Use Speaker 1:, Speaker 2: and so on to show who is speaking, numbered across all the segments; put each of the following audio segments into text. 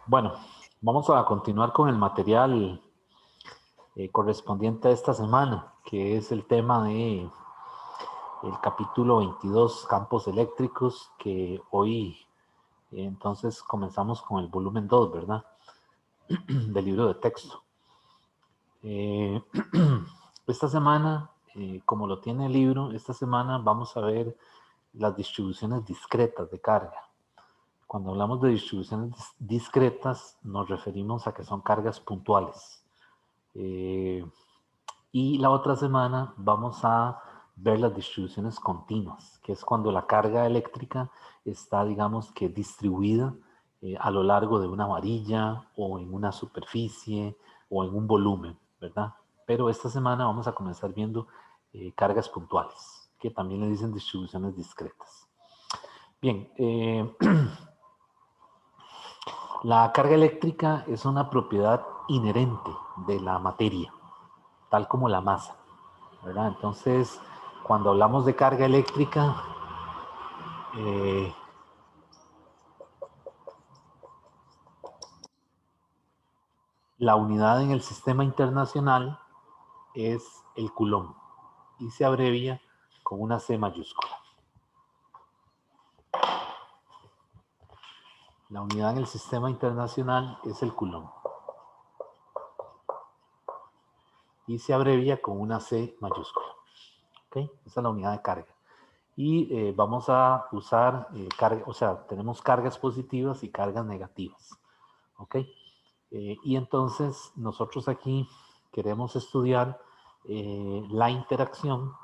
Speaker 1: Bueno, vamos a continuar con el material correspondiente a esta semana, que es el tema de el capítulo 22, campos eléctricos, que hoy entonces comenzamos con el volumen 2, ¿verdad? Del libro de texto. Eh, esta semana, como lo tiene el libro, esta semana vamos a ver las distribuciones discretas de carga. Cuando hablamos de distribuciones discretas, nos referimos a que son cargas puntuales. Y la otra semana vamos a ver las distribuciones continuas, que es cuando la carga eléctrica está, digamos, que distribuida a lo largo de una varilla o en una superficie o en un volumen, ¿verdad? Pero esta semana vamos a comenzar viendo cargas puntuales, que también le dicen distribuciones discretas. Bien, la carga eléctrica es una propiedad inherente de la materia, tal como la masa, ¿verdad? Entonces, cuando hablamos de carga eléctrica, eh, la unidad en el sistema internacional es el coulomb y se abrevia con una C mayúscula. La unidad en el sistema internacional es el coulomb y se abrevia con una C mayúscula. ¿Okay? Esa es la unidad de carga. Y vamos a usar carga, o sea, tenemos cargas positivas y cargas negativas. ¿Ok? Y entonces nosotros aquí queremos estudiar la interacción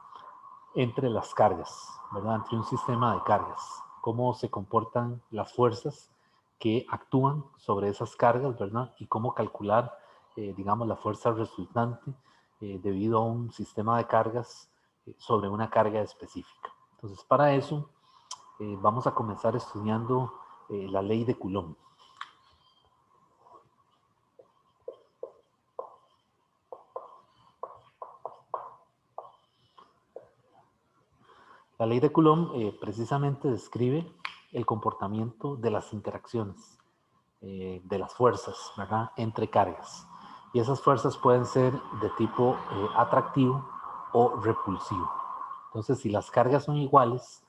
Speaker 1: entre las cargas, ¿verdad? Entre un sistema de cargas, cómo se comportan las fuerzas que actúan sobre esas cargas, ¿verdad? Y cómo calcular, digamos, la fuerza resultante debido a un sistema de cargas sobre una carga específica. Entonces, para eso, vamos a comenzar estudiando la ley de Coulomb. La ley de Coulomb precisamente describe el comportamiento de las interacciones, de las fuerzas, ¿verdad? Entre cargas. Y esas fuerzas pueden ser de tipo atractivo o repulsivo. Entonces, si las cargas son iguales,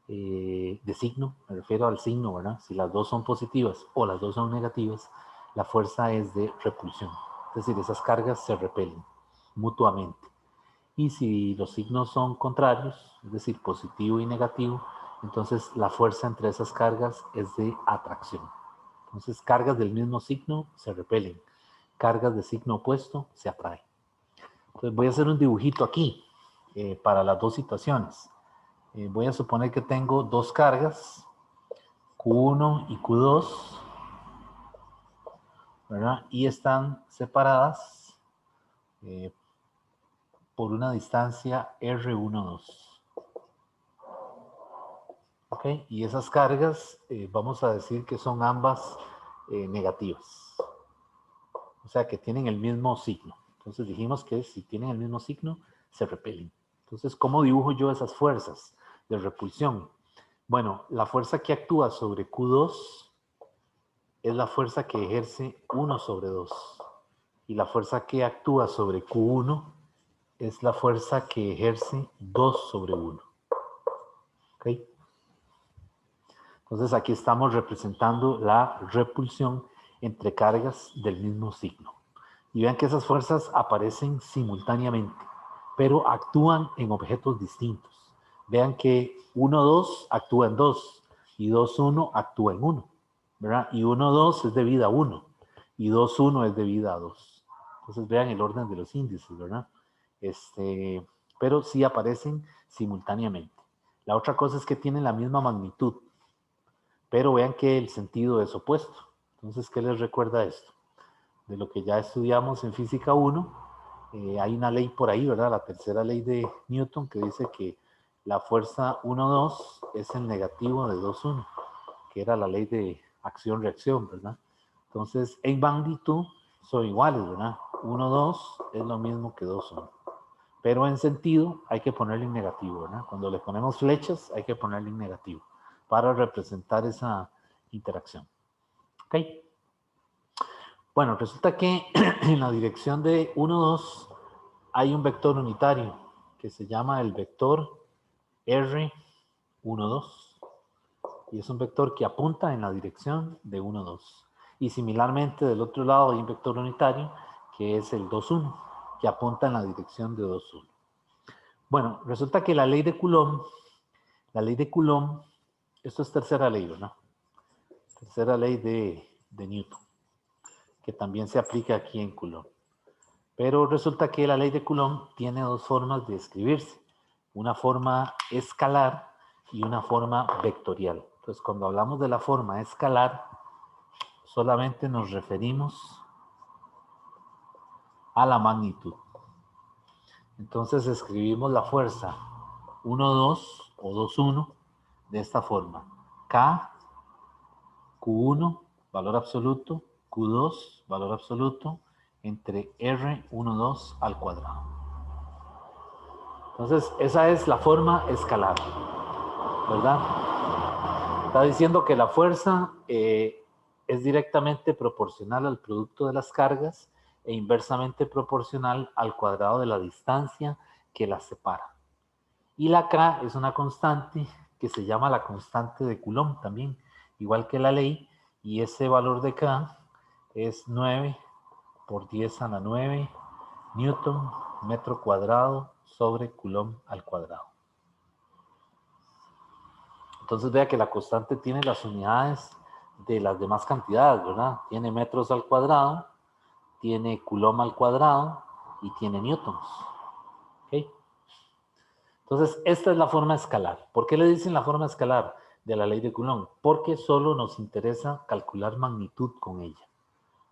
Speaker 1: de signo, me refiero al signo, ¿verdad? Si las dos son positivas o las dos son negativas, la fuerza es de repulsión. Es decir, esas cargas se repelen mutuamente. Y si los signos son contrarios, es decir, positivo y negativo, entonces la fuerza entre esas cargas es de atracción. Entonces, cargas del mismo signo se repelen, cargas de signo opuesto se atraen. Entonces, voy a hacer un dibujito aquí para las dos situaciones. Voy a suponer que tengo dos cargas, Q1 y Q2, ¿verdad? Y están separadas eh, por una distancia R12. ¿Ok? Y esas cargas vamos a decir que son ambas negativas. O sea, que tienen el mismo signo. Entonces dijimos que si tienen el mismo signo, se repelen. Entonces, ¿cómo dibujo yo esas fuerzas de repulsión? Bueno, la fuerza que actúa sobre Q2 es la fuerza que ejerce 1 sobre 2. Y la fuerza que actúa sobre Q1 es la fuerza que ejerce 2 sobre 1. ¿Ok? Entonces aquí estamos representando la repulsión entre cargas del mismo signo. Y vean que esas fuerzas aparecen simultáneamente, pero actúan en objetos distintos. Vean que 1,2 actúa en 2 y 2,1 actúa en 1, ¿verdad? Y 1,2 es debida a 1 y 2,1 es debida a 2. Entonces vean el orden de los índices, ¿verdad? Pero sí aparecen simultáneamente. La otra cosa es que tienen la misma magnitud, pero vean que el sentido es opuesto. Entonces, ¿qué les recuerda esto? De lo que ya estudiamos en física 1, hay una ley por ahí, ¿verdad? La tercera ley de Newton que dice que la fuerza 1,2 es el negativo de 2,1, que era la ley de acción-reacción, ¿verdad? Entonces, en magnitud son iguales, ¿verdad? 1,2 es lo mismo que 2,1. Pero en sentido hay que ponerle en negativo, ¿verdad? Cuando le ponemos flechas hay que ponerle en negativo para representar esa interacción. ¿Ok? Bueno, resulta que en la dirección de 1, 2 hay un vector unitario que se llama el vector R1, 2. Y es un vector que apunta en la dirección de 1, 2. Y similarmente del otro lado hay un vector unitario que es el 2, 1, que apunta en la dirección de 2, 1. Bueno, resulta que la ley de Coulomb, esto es tercera ley, ¿verdad? Tercera ley de Newton, que también se aplica aquí en Coulomb. Pero resulta que la ley de Coulomb tiene dos formas de escribirse. Una forma escalar y una forma vectorial. Entonces, cuando hablamos de la forma escalar, solamente nos referimos a la magnitud. Entonces, escribimos la fuerza 1, 2 o 2, 1 de esta forma. K, Q1, valor absoluto, Q2, valor absoluto, entre R1, 2 al cuadrado. Entonces, esa es la forma escalar, ¿verdad? Está diciendo que la fuerza es directamente proporcional al producto de las cargas e inversamente proporcional al cuadrado de la distancia que las separa. Y la K es una constante que se llama la constante de Coulomb también, igual que la ley, y ese valor de K es 9 por 10 a la 9 Newton metro cuadrado sobre Coulomb al cuadrado. Entonces vea que la constante tiene las unidades de las demás cantidades, ¿verdad? Tiene metros al cuadrado, tiene Coulomb al cuadrado y tiene newtons. ¿Ok? Entonces, esta es la forma escalar. ¿Por qué le dicen la forma escalar de la ley de Coulomb? Porque solo nos interesa calcular magnitud con ella.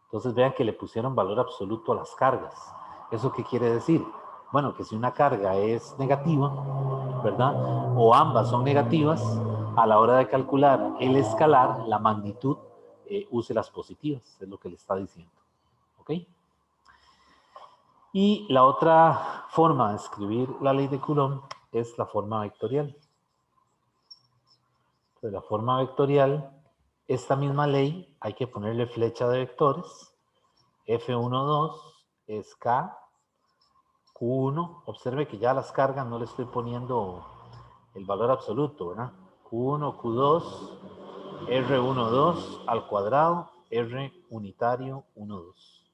Speaker 1: Entonces, vean que le pusieron valor absoluto a las cargas. ¿Eso qué quiere decir? Bueno, que si una carga es negativa, ¿verdad? O ambas son negativas, a la hora de calcular el escalar, la magnitud, use las positivas, es lo que le está diciendo. ¿Ok? Y la otra forma de escribir la ley de Coulomb es la forma vectorial. Entonces, la forma vectorial, esta misma ley, hay que ponerle flecha de vectores. F1, 2 es K, Q1, observe que ya las cargas no le estoy poniendo el valor absoluto, ¿verdad? Q1, Q2, R1, 2 al cuadrado, R unitario, 1, 2.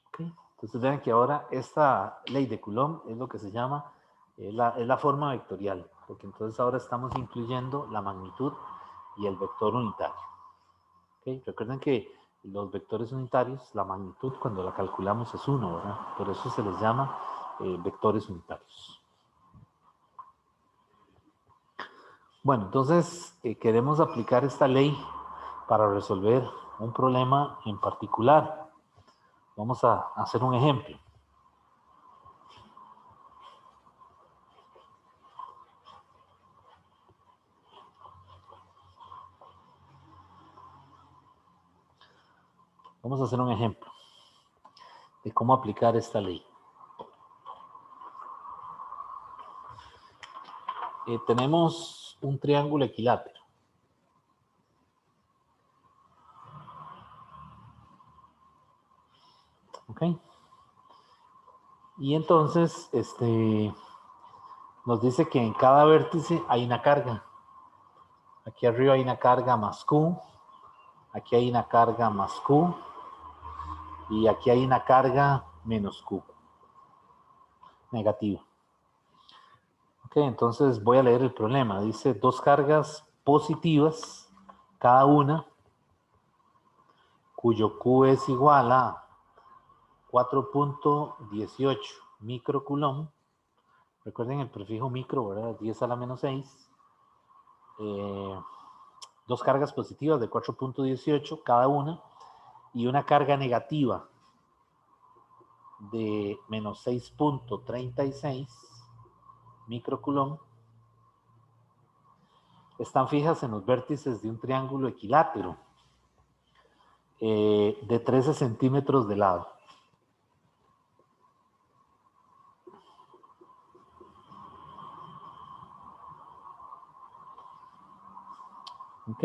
Speaker 1: ¿Okay? Entonces vean que ahora esta ley de Coulomb es lo que se llama, es la forma vectorial, porque entonces ahora estamos incluyendo la magnitud y el vector unitario. ¿Okay? Recuerden que los vectores unitarios, la magnitud cuando la calculamos es 1, ¿verdad? Por eso se les llama vectores unitarios. Bueno, entonces queremos aplicar esta ley para resolver un problema en particular. Vamos a hacer un ejemplo. Vamos a hacer un ejemplo de cómo aplicar esta ley. Tenemos un triángulo equilátero. ¿Ok? Y entonces, nos dice que en cada vértice hay una carga. Aquí arriba hay una carga más Q, aquí hay una carga más Q, y aquí hay una carga menos Q, negativa. Ok, entonces voy a leer el problema. Dice dos cargas positivas, cada una, cuyo Q es igual a 4.18 microcoulomb. Recuerden el prefijo micro, ¿verdad? 10 a la menos 6. Dos cargas positivas de 4.18 cada una y una carga negativa de menos 6.36 microcoulomb están fijas en los vértices de un triángulo equilátero de 13 centímetros de lado. ¿Ok?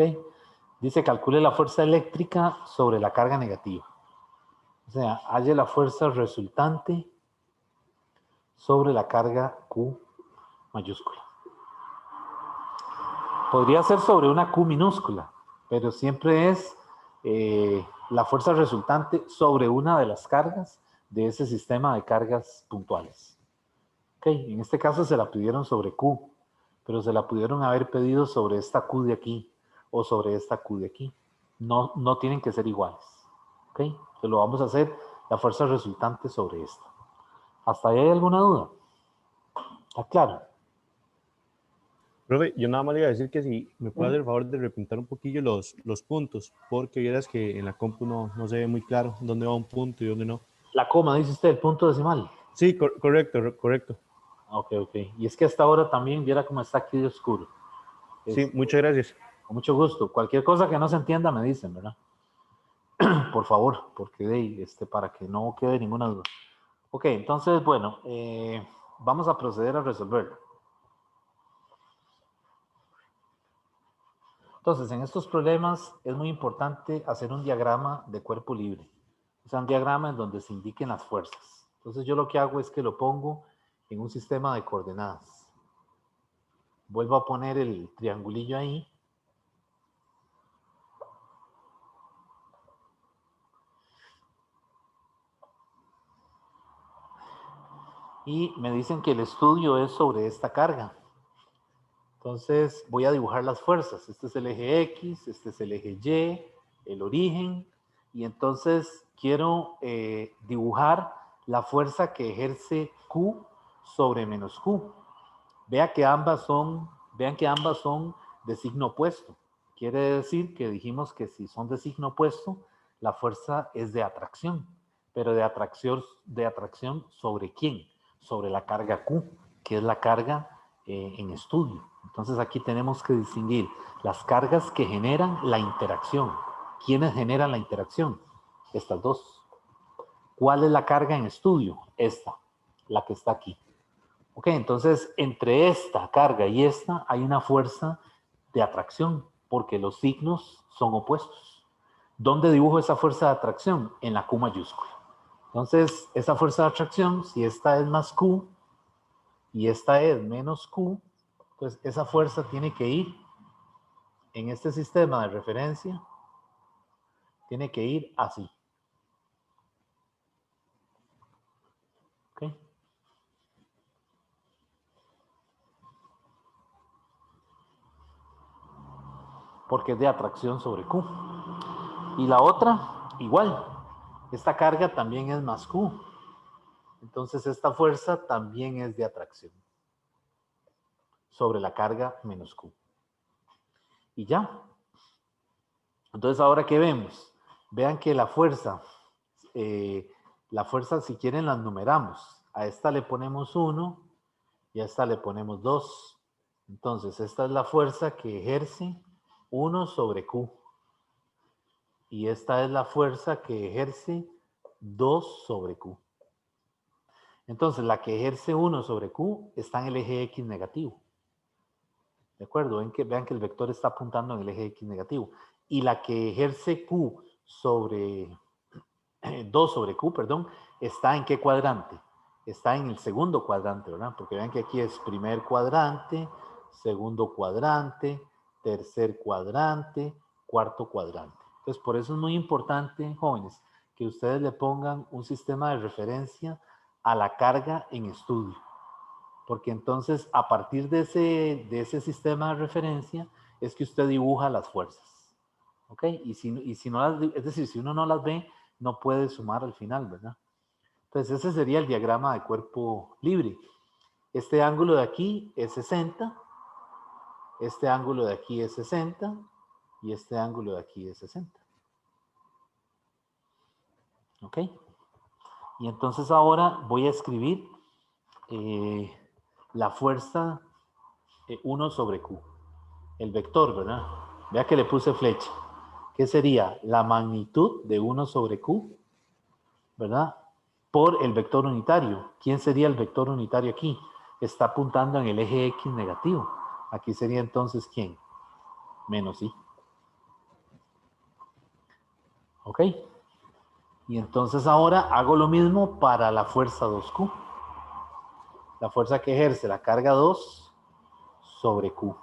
Speaker 1: Dice, calcule la fuerza eléctrica sobre la carga negativa. O sea, halle la fuerza resultante sobre la carga Q mayúscula. Podría ser sobre una Q minúscula, pero siempre es la fuerza resultante sobre una de las cargas de ese sistema de cargas puntuales. Ok, en este caso se la pidieron sobre Q, pero se la pudieron haber pedido sobre esta Q de aquí o sobre esta Q de aquí. No, no tienen que ser iguales. Ok, entonces lo vamos a hacer la fuerza resultante sobre esta. ¿Hasta ahí hay alguna duda? ¿Está claro?
Speaker 2: Profe, yo nada más le iba a decir que si me puede hacer el favor de repintar un poquillo los puntos, porque vieras que en la compu no se ve muy claro dónde va un punto y dónde no.
Speaker 1: La coma, dice usted, el punto decimal.
Speaker 2: Sí, correcto, correcto.
Speaker 1: Ok, ok. Y es que hasta ahora también viera cómo está aquí de oscuro.
Speaker 2: Sí, muchas gracias.
Speaker 1: Con mucho gusto. Cualquier cosa que no se entienda me dicen, ¿verdad? Por favor, porque para que no quede ninguna duda. Ok, entonces, bueno, vamos a proceder a resolverlo. Entonces, en estos problemas es muy importante hacer un diagrama de cuerpo libre. O sea, un diagrama en donde se indiquen las fuerzas. Entonces, yo lo que hago es que lo pongo en un sistema de coordenadas. Vuelvo a poner el triangulillo ahí. Y me dicen que el estudio es sobre esta carga. Entonces voy a dibujar las fuerzas. Este es el eje X, este es el eje Y, el origen. Y entonces quiero dibujar la fuerza que ejerce Q sobre menos Q. Vean que ambas son de signo opuesto. Quiere decir que dijimos que si son de signo opuesto, la fuerza es de atracción. Pero de atracción ¿sobre quién? Sobre la carga Q, que es la carga en estudio. Entonces aquí tenemos que distinguir las cargas que generan la interacción. ¿Quiénes generan la interacción? Estas dos. ¿Cuál es la carga en estudio? Esta, la que está aquí. Ok, entonces entre esta carga y esta hay una fuerza de atracción, porque los signos son opuestos. ¿Dónde dibujo esa fuerza de atracción? En la Q mayúscula. Entonces, esa fuerza de atracción, si esta es más Q y esta es menos Q, pues esa fuerza tiene que ir en este sistema de referencia, tiene que ir así. ¿Ok? Porque es de atracción sobre Q. Y la otra, igual. Esta carga también es más Q. Entonces esta fuerza también es de atracción sobre la carga menos Q. Y ya. Entonces ahora, ¿qué vemos? Vean que la fuerza, si quieren las numeramos. A esta le ponemos 1 y a esta le ponemos 2. Entonces esta es la fuerza que ejerce 1 sobre Q. Y esta es la fuerza que ejerce 2 sobre Q. Entonces, la que ejerce 1 sobre Q está en el eje X negativo. ¿De acuerdo? Vean que el vector está apuntando en el eje X negativo. Y la que ejerce Q sobre 2 sobre Q, perdón, ¿está en qué cuadrante? Está en el segundo cuadrante, ¿verdad? Porque vean que aquí es primer cuadrante, segundo cuadrante, tercer cuadrante, cuarto cuadrante. Entonces, por eso es muy importante, jóvenes, que ustedes le pongan un sistema de referencia a la carga en estudio. Porque entonces, a partir de ese sistema de referencia, es que usted dibuja las fuerzas. ¿Ok? Y si no las, es decir, si uno no las ve, no puede sumar al final, ¿verdad? Entonces, ese sería el diagrama de cuerpo libre. Este ángulo de aquí es 60, este ángulo de aquí es 60 y este ángulo de aquí es 60. ¿Ok? Y entonces ahora voy a escribir la fuerza 1 sobre Q. El vector, ¿verdad? Vea que le puse flecha. ¿Qué sería? La magnitud de 1 sobre Q, ¿verdad? Por el vector unitario. ¿Quién sería el vector unitario aquí? Está apuntando en el eje X negativo. Aquí sería entonces ¿quién? Menos I. ¿Ok? Y entonces ahora hago lo mismo para la fuerza 2Q. La fuerza que ejerce la carga 2 sobre Q.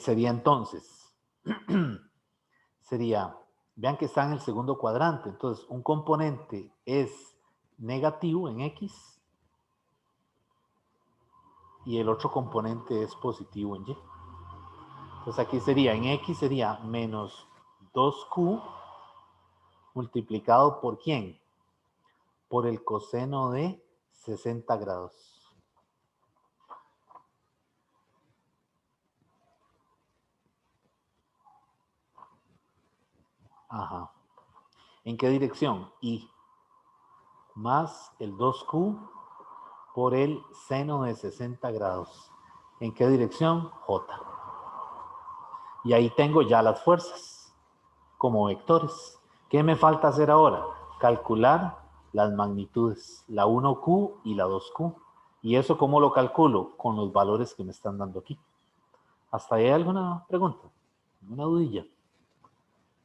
Speaker 1: Sería entonces, sería, vean que está en el segundo cuadrante, entonces un componente es negativo en X y el otro componente es positivo en Y. Entonces aquí sería, en X sería menos 2Q multiplicado por ¿quién? Por el coseno de 60 grados. Ajá. ¿En qué dirección? Y más el 2Q por el seno de 60 grados. ¿En qué dirección? J. Y ahí tengo ya las fuerzas como vectores. ¿Qué me falta hacer ahora? Calcular las magnitudes, la 1Q y la 2Q. ¿Y eso cómo lo calculo? Con los valores que me están dando aquí. ¿Hasta ahí hay alguna pregunta? ¿Alguna dudilla?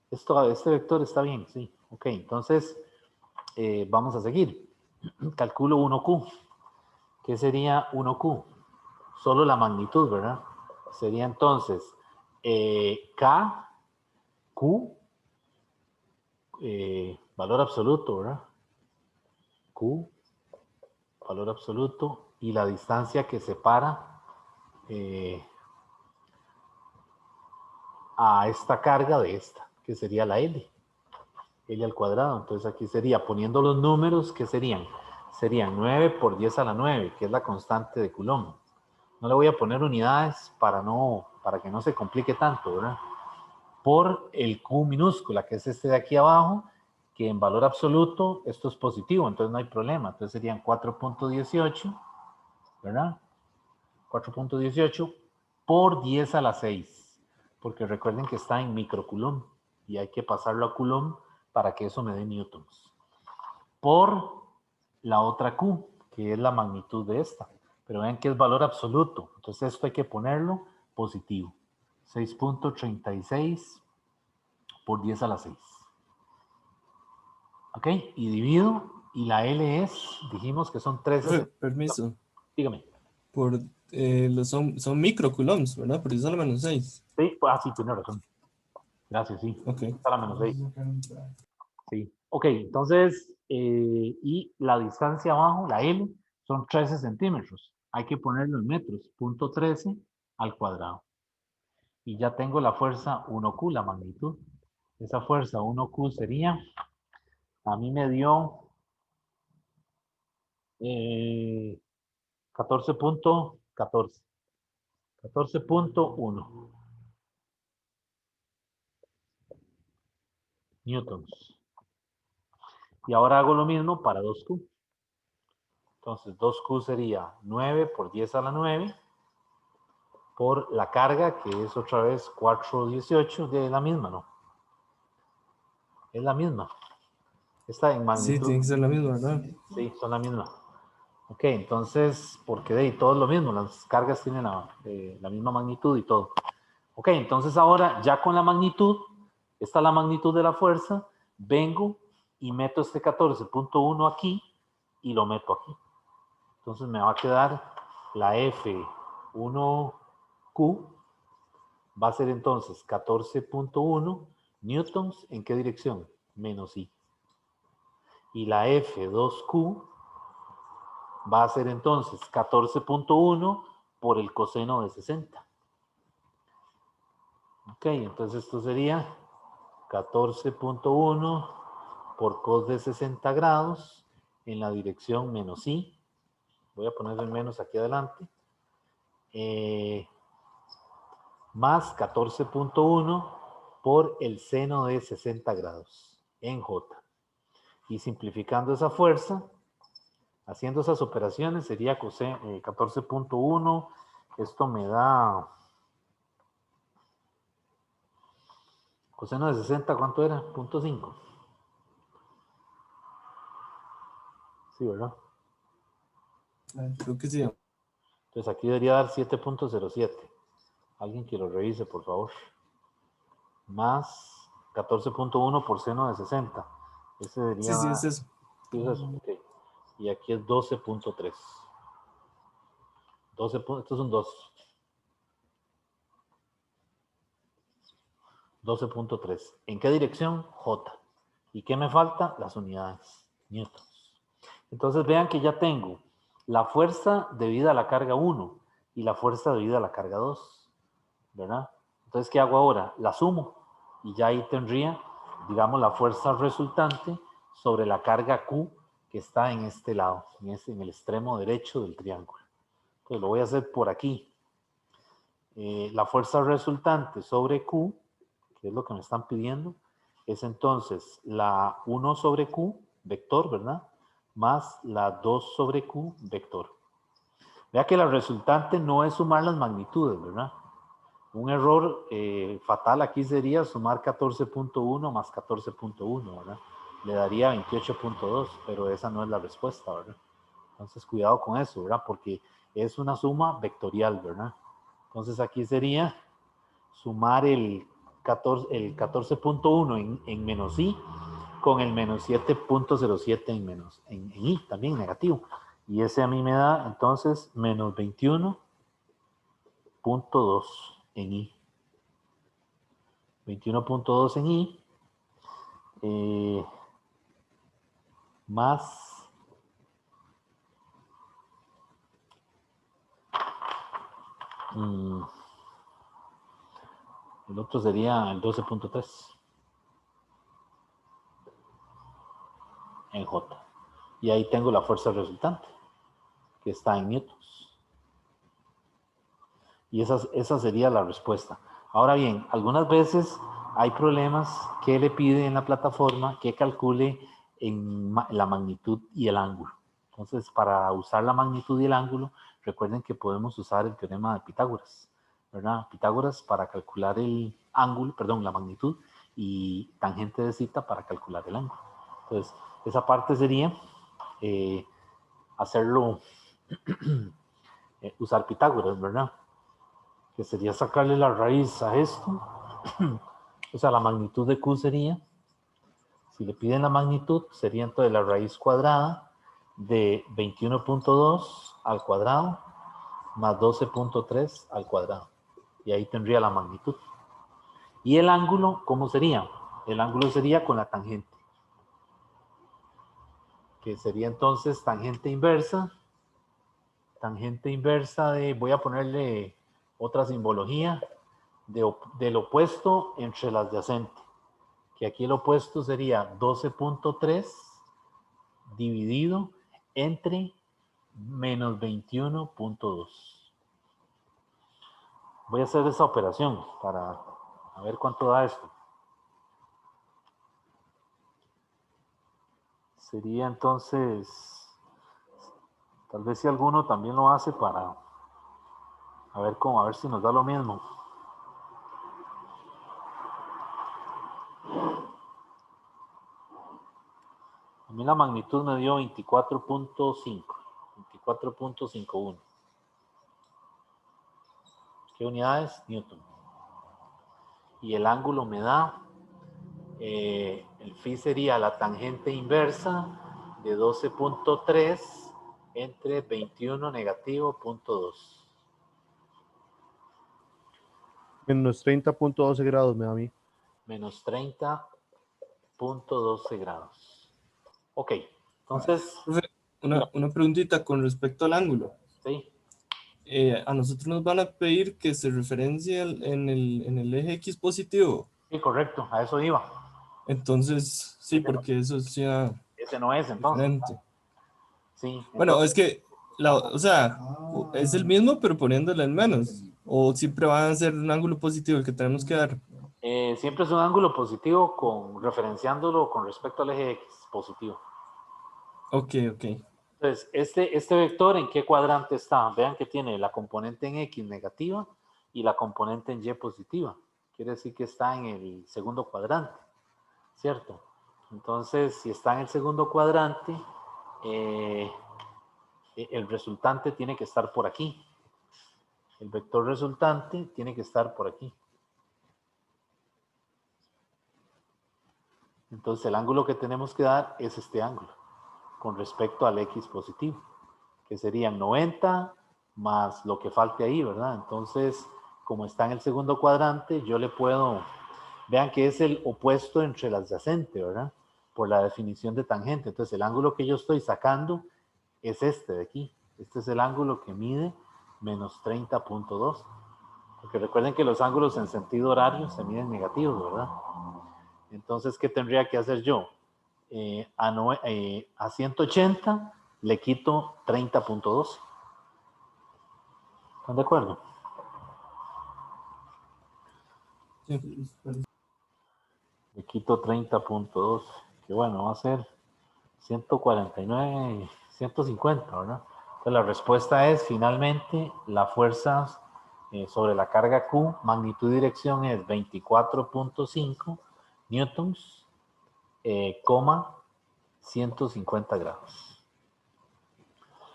Speaker 1: Este vector está bien, sí. Ok, entonces vamos a seguir. Calculo 1Q. ¿Qué sería 1Q? Solo la magnitud, ¿verdad? Sería entonces K, Q, valor absoluto, ¿verdad? Q, valor absoluto, y la distancia que separa a esta carga de esta, que sería la L. L al cuadrado. Entonces aquí sería, poniendo los números, ¿qué serían? Serían 9 por 10 a la 9, que es la constante de Coulomb. No le voy a poner unidades para que no se complique tanto, ¿verdad? Por el Q minúscula, que es este de aquí abajo, que en valor absoluto esto es positivo, entonces no hay problema. Entonces serían 4.18, ¿verdad? 4.18 por 10 a la 6, porque recuerden que está en microcoulomb y hay que pasarlo a coulomb para que eso me dé newtons. Por la otra Q, que es la magnitud de esta. Pero vean que es valor absoluto, entonces esto hay que ponerlo positivo. 6.36 por 10 a la 6. ¿Ok? Y divido, y la L es, dijimos que son 13.
Speaker 3: Permiso.
Speaker 1: Dígame.
Speaker 3: Por, son microcoulombs, ¿verdad? Por eso es la menos 6.
Speaker 1: Sí, sí, tiene razón. Gracias, sí.
Speaker 3: Ok.
Speaker 1: Está la menos 6. Sí. Ok, entonces, y la distancia abajo, la L, son 13 centímetros. Hay que ponerlo en metros, punto 13 al cuadrado. Y ya tengo la fuerza 1Q, la magnitud. Esa fuerza 1Q sería, a mí me dio 14.14. 14.1 newtons. Y ahora hago lo mismo para 2Q. Entonces 2Q sería 9 por 10 a la 9 por la carga, que es otra vez 418, de la misma, ¿no? Es la misma. Está en
Speaker 3: Sí,
Speaker 1: magnitud.
Speaker 3: tiene que ser la misma, ¿verdad?
Speaker 1: Sí, son la misma. Ok, entonces, porque de ahí todo es lo mismo, las cargas tienen la misma magnitud y todo. Ok, entonces ahora ya con la magnitud, esta es la magnitud de la fuerza, vengo y meto este 14.1 aquí y lo meto aquí. Entonces me va a quedar la F1Q, va a ser entonces 14.1 newtons, ¿en qué dirección? Menos I. Y la F2Q va a ser entonces 14.1 por el coseno de 60. Ok, entonces esto sería 14.1 por cos de 60 grados en la dirección menos I. Voy a poner el menos aquí adelante. Más 14.1 por el seno de 60 grados en J. Y simplificando esa fuerza, haciendo esas operaciones, sería 14.1. Esto me da coseno de 60, ¿cuánto era? 0.5. Sí, ¿verdad?
Speaker 3: Creo que sí.
Speaker 1: Entonces aquí debería dar 7.07. Alguien que lo revise, por favor. más 14.1 por seno de 60. Ese sería...
Speaker 3: Sí, es eso.
Speaker 1: Sí, es eso. Ok. Y aquí es 12.3. 12. Esto es un 2. 12.3. ¿En qué dirección? J. ¿Y qué me falta? Las unidades. Newtons. Entonces vean que ya tengo la fuerza debida a la carga 1 y la fuerza debida a la carga 2. ¿Verdad? Entonces, ¿qué hago ahora? La sumo. Y ya ahí tendría, digamos, la fuerza resultante sobre la carga Q que está en este lado, en el extremo derecho del triángulo. Entonces lo voy a hacer por aquí. La fuerza resultante sobre Q, que es lo que me están pidiendo, es entonces la 1 sobre Q, vector, ¿verdad? Más la 2 sobre Q, vector. Vea que la resultante no es sumar las magnitudes, ¿verdad? Un error fatal aquí sería sumar 14.1 más 14.1, ¿verdad? Le daría 28.2, pero esa no es la respuesta, ¿verdad? Entonces, cuidado con eso, ¿verdad? Porque es una suma vectorial, ¿verdad? Entonces, aquí sería sumar el 14.1 en menos i con el menos 7.07 en i, también negativo. Y ese a mí me da, entonces, menos 21.2 en i. 21.2 en i más el otro sería el 12.3 en J. Y ahí tengo la fuerza resultante, que está en newtons. Y esa sería la respuesta. Ahora bien, algunas veces hay problemas que le pide en la plataforma que calcule en la magnitud y el ángulo. Entonces, para usar la magnitud y el ángulo, recuerden que podemos usar el teorema de Pitágoras, ¿verdad? Pitágoras para calcular el ángulo, perdón, la magnitud, y tangente de cita para calcular el ángulo. Entonces, esa parte sería hacerlo, usar Pitágoras, ¿verdad? Que sería sacarle la raíz a esto. O sea, la magnitud de Q sería, si le piden la magnitud, sería entonces la raíz cuadrada de 21.2 al cuadrado más 12.3 al cuadrado. Y ahí tendría la magnitud. ¿Y el ángulo cómo sería? El ángulo sería con la tangente. Que sería entonces tangente inversa. Tangente inversa de, voy a ponerle otra simbología, del opuesto entre las adyacentes. Que aquí el opuesto sería 12.3 dividido entre menos 21.2. Voy a hacer esa operación para ver cuánto da esto. Sería entonces, tal vez si alguno también lo hace para a ver si nos da lo mismo. A mí la magnitud me dio 24.51. ¿Qué unidades? Newton. Y el ángulo me da, el phi sería la tangente inversa de 12.3 entre 21 negativo 0.2.
Speaker 2: Menos 30.12 grados me da a mí.
Speaker 1: Menos 30.12 grados. Ok, entonces,
Speaker 3: Profe, una preguntita con respecto al ángulo.
Speaker 1: sí,
Speaker 3: A nosotros nos van a pedir que se referencie en el eje X positivo.
Speaker 1: sí, correcto, a eso iba.
Speaker 3: Entonces, sí, porque eso es ya
Speaker 1: Ese no es entonces.
Speaker 3: diferente.
Speaker 1: Sí,
Speaker 3: Bueno,
Speaker 1: entonces,
Speaker 3: es que, o sea, es el mismo, pero poniéndole en menos. O siempre va a ser un ángulo positivo el que tenemos que dar.
Speaker 1: siempre es un ángulo positivo referenciándolo con respecto al eje X positivo.
Speaker 3: Ok, ok.
Speaker 1: Entonces, este vector, ¿en qué cuadrante está? Vean que tiene la componente en X negativa y la componente en Y positiva. Quiere decir que está en el segundo cuadrante, ¿cierto? Entonces, si está en el segundo cuadrante, el resultante tiene que estar por aquí. El vector resultante tiene que estar por aquí. Entonces el ángulo que tenemos que dar es este ángulo con respecto al X positivo, que serían 90 más lo que falte ahí, ¿verdad? Entonces, como está en el segundo cuadrante, yo le puedo, vean que es el opuesto entre el adyacente, ¿verdad? Por la definición de tangente. Entonces el ángulo que yo estoy sacando es este de aquí. Este es el ángulo que mide menos 30.2. Porque recuerden que los ángulos en sentido horario se miden negativos, ¿verdad? Entonces, ¿qué tendría que hacer yo? A 180 le quito 30.2. ¿Están de acuerdo?
Speaker 3: Sí.
Speaker 1: Le quito 30.2, que bueno, va a ser 149, 150, ¿verdad? Entonces la respuesta es finalmente la fuerza sobre la carga Q, magnitud y dirección es 24.5 newtons, coma 150 grados.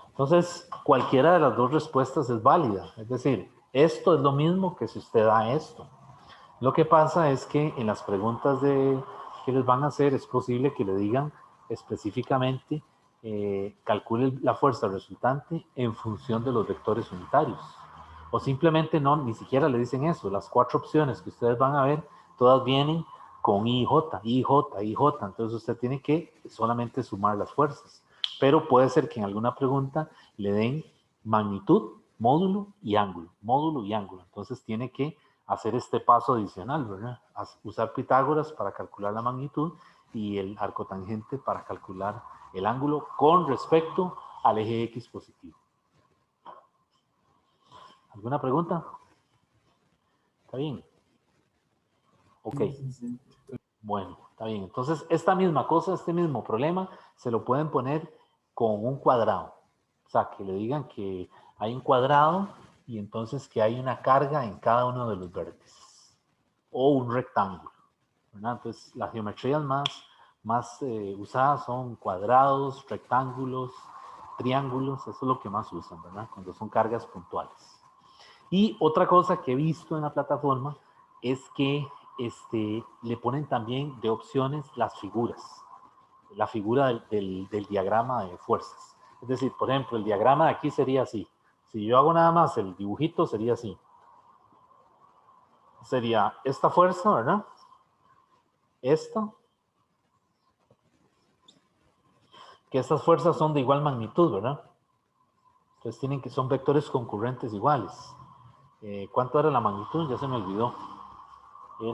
Speaker 1: Entonces, cualquiera de las dos respuestas es válida. Es decir, esto es lo mismo que si usted da esto. Lo que pasa es que en las preguntas que les van a hacer es posible que le digan específicamente calcule la fuerza resultante en función de los vectores unitarios. O simplemente no, ni siquiera le dicen eso. Las 4 opciones que ustedes van a ver, todas vienen con IJ, IJ, IJ. Entonces usted tiene que solamente sumar las fuerzas. Pero puede ser que en alguna pregunta le den magnitud, módulo y ángulo. Módulo y ángulo. Entonces tiene que hacer este paso adicional, ¿verdad? Usar Pitágoras para calcular la magnitud y el arco tangente para calcular el ángulo con respecto al eje X positivo. ¿Alguna pregunta? ¿Está bien? Ok. Bueno, está bien. Entonces, esta misma cosa, este mismo problema, se lo pueden poner con un cuadrado. O sea, que le digan que hay un cuadrado y entonces que hay una carga en cada uno de los vértices. O un rectángulo, ¿verdad? Entonces, las geometrías más usadas son cuadrados, rectángulos, triángulos. Eso es lo que más usan, ¿verdad? Cuando son cargas puntuales. Y otra cosa que he visto en la plataforma es que le ponen también de opciones las figuras, la figura del diagrama de fuerzas. Es decir, por ejemplo, el diagrama de aquí sería así. Si yo hago nada más el dibujito, sería así. Sería esta fuerza, ¿verdad? Esta. Que estas fuerzas son de igual magnitud, ¿verdad? Entonces son vectores concurrentes iguales. ¿Cuánto era la magnitud? Ya se me olvidó. Ya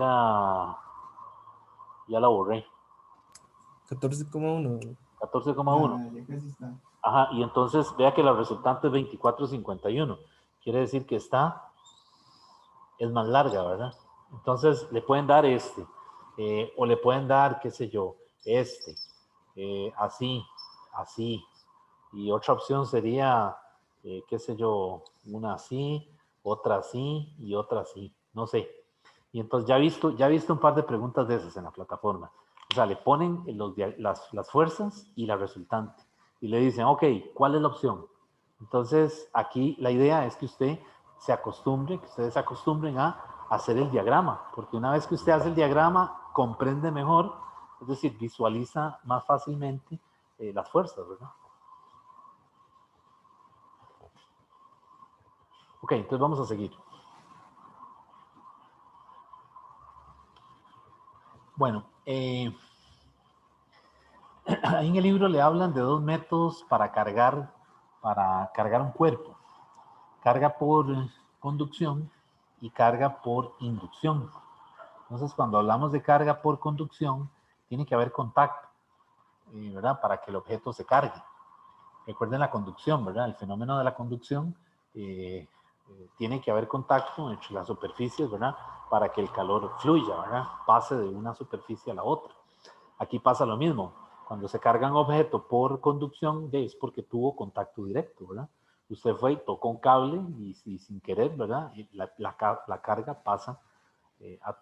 Speaker 1: la borré.
Speaker 3: 14,1.
Speaker 1: 14,1. Ya casi está. Ajá, y entonces vea que la resultante es 24,51. Quiere decir que es más larga, ¿verdad? Entonces le pueden dar o le pueden dar, qué sé yo, así, así. Y otra opción sería, qué sé yo, una así, otra así y otra así. No sé. Y entonces ya he visto un par de preguntas de esas en la plataforma. O sea, le ponen las fuerzas y la resultante. Y le dicen, ok, ¿cuál es la opción? Entonces, aquí la idea es que ustedes se acostumbren a hacer el diagrama, porque una vez que usted hace el diagrama, comprende mejor, es decir, visualiza más fácilmente las fuerzas, ¿verdad? Ok, entonces vamos a seguir. Bueno, ahí en el libro le hablan de 2 métodos para cargar un cuerpo. Carga por conducción y carga por inducción. Entonces, cuando hablamos de carga por conducción, tiene que haber contacto, ¿verdad? Para que el objeto se cargue. Recuerden la conducción, ¿verdad? El fenómeno de la conducción tiene que haber contacto entre las superficies, ¿verdad? Para que el calor fluya, ¿verdad? Pase de una superficie a la otra. Aquí pasa lo mismo. Cuando se carga un objeto por conducción, es porque tuvo contacto directo, ¿verdad? Usted fue y tocó un cable y sin querer, ¿verdad? La carga pasa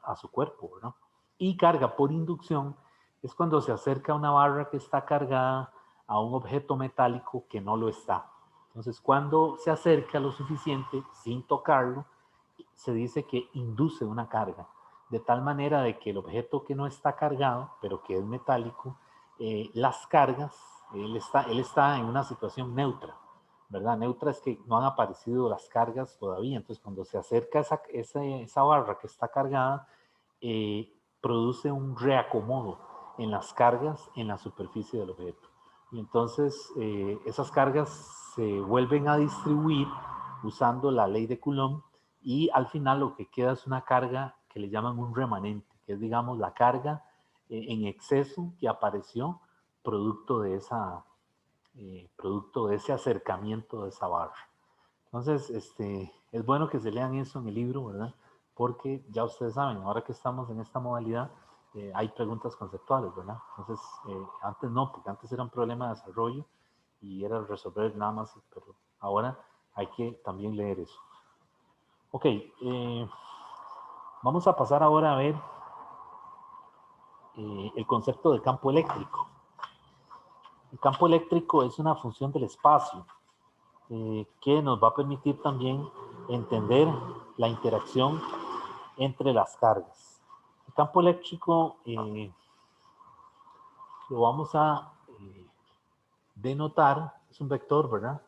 Speaker 1: a su cuerpo, ¿verdad? Y carga por inducción es cuando se acerca una barra que está cargada a un objeto metálico que no lo está. Entonces, cuando se acerca lo suficiente sin tocarlo, se dice que induce una carga. de tal manera de que el objeto que no está cargado, pero que es metálico, las cargas, él está en una situación neutra, ¿verdad? Neutra es que no han aparecido las cargas todavía, entonces cuando se acerca esa barra que está cargada, produce un reacomodo en las cargas en la superficie del objeto. Y entonces esas cargas se vuelven a distribuir usando la ley de Coulomb y al final lo que queda es una carga que le llaman un remanente, que es, digamos, la carga en exceso que apareció producto de ese acercamiento de esa barra. Entonces, es bueno que se lean eso en el libro, ¿verdad? Porque ya ustedes saben, ahora que estamos en esta modalidad, hay preguntas conceptuales, ¿verdad? Entonces, antes no, porque antes era un problema de desarrollo y era resolver nada más, pero ahora hay que también leer eso. Ok, vamos a pasar ahora a ver el concepto del campo eléctrico. El campo eléctrico es una función del espacio que nos va a permitir también entender la interacción entre las cargas. El campo eléctrico lo vamos a denotar, es un vector, ¿verdad?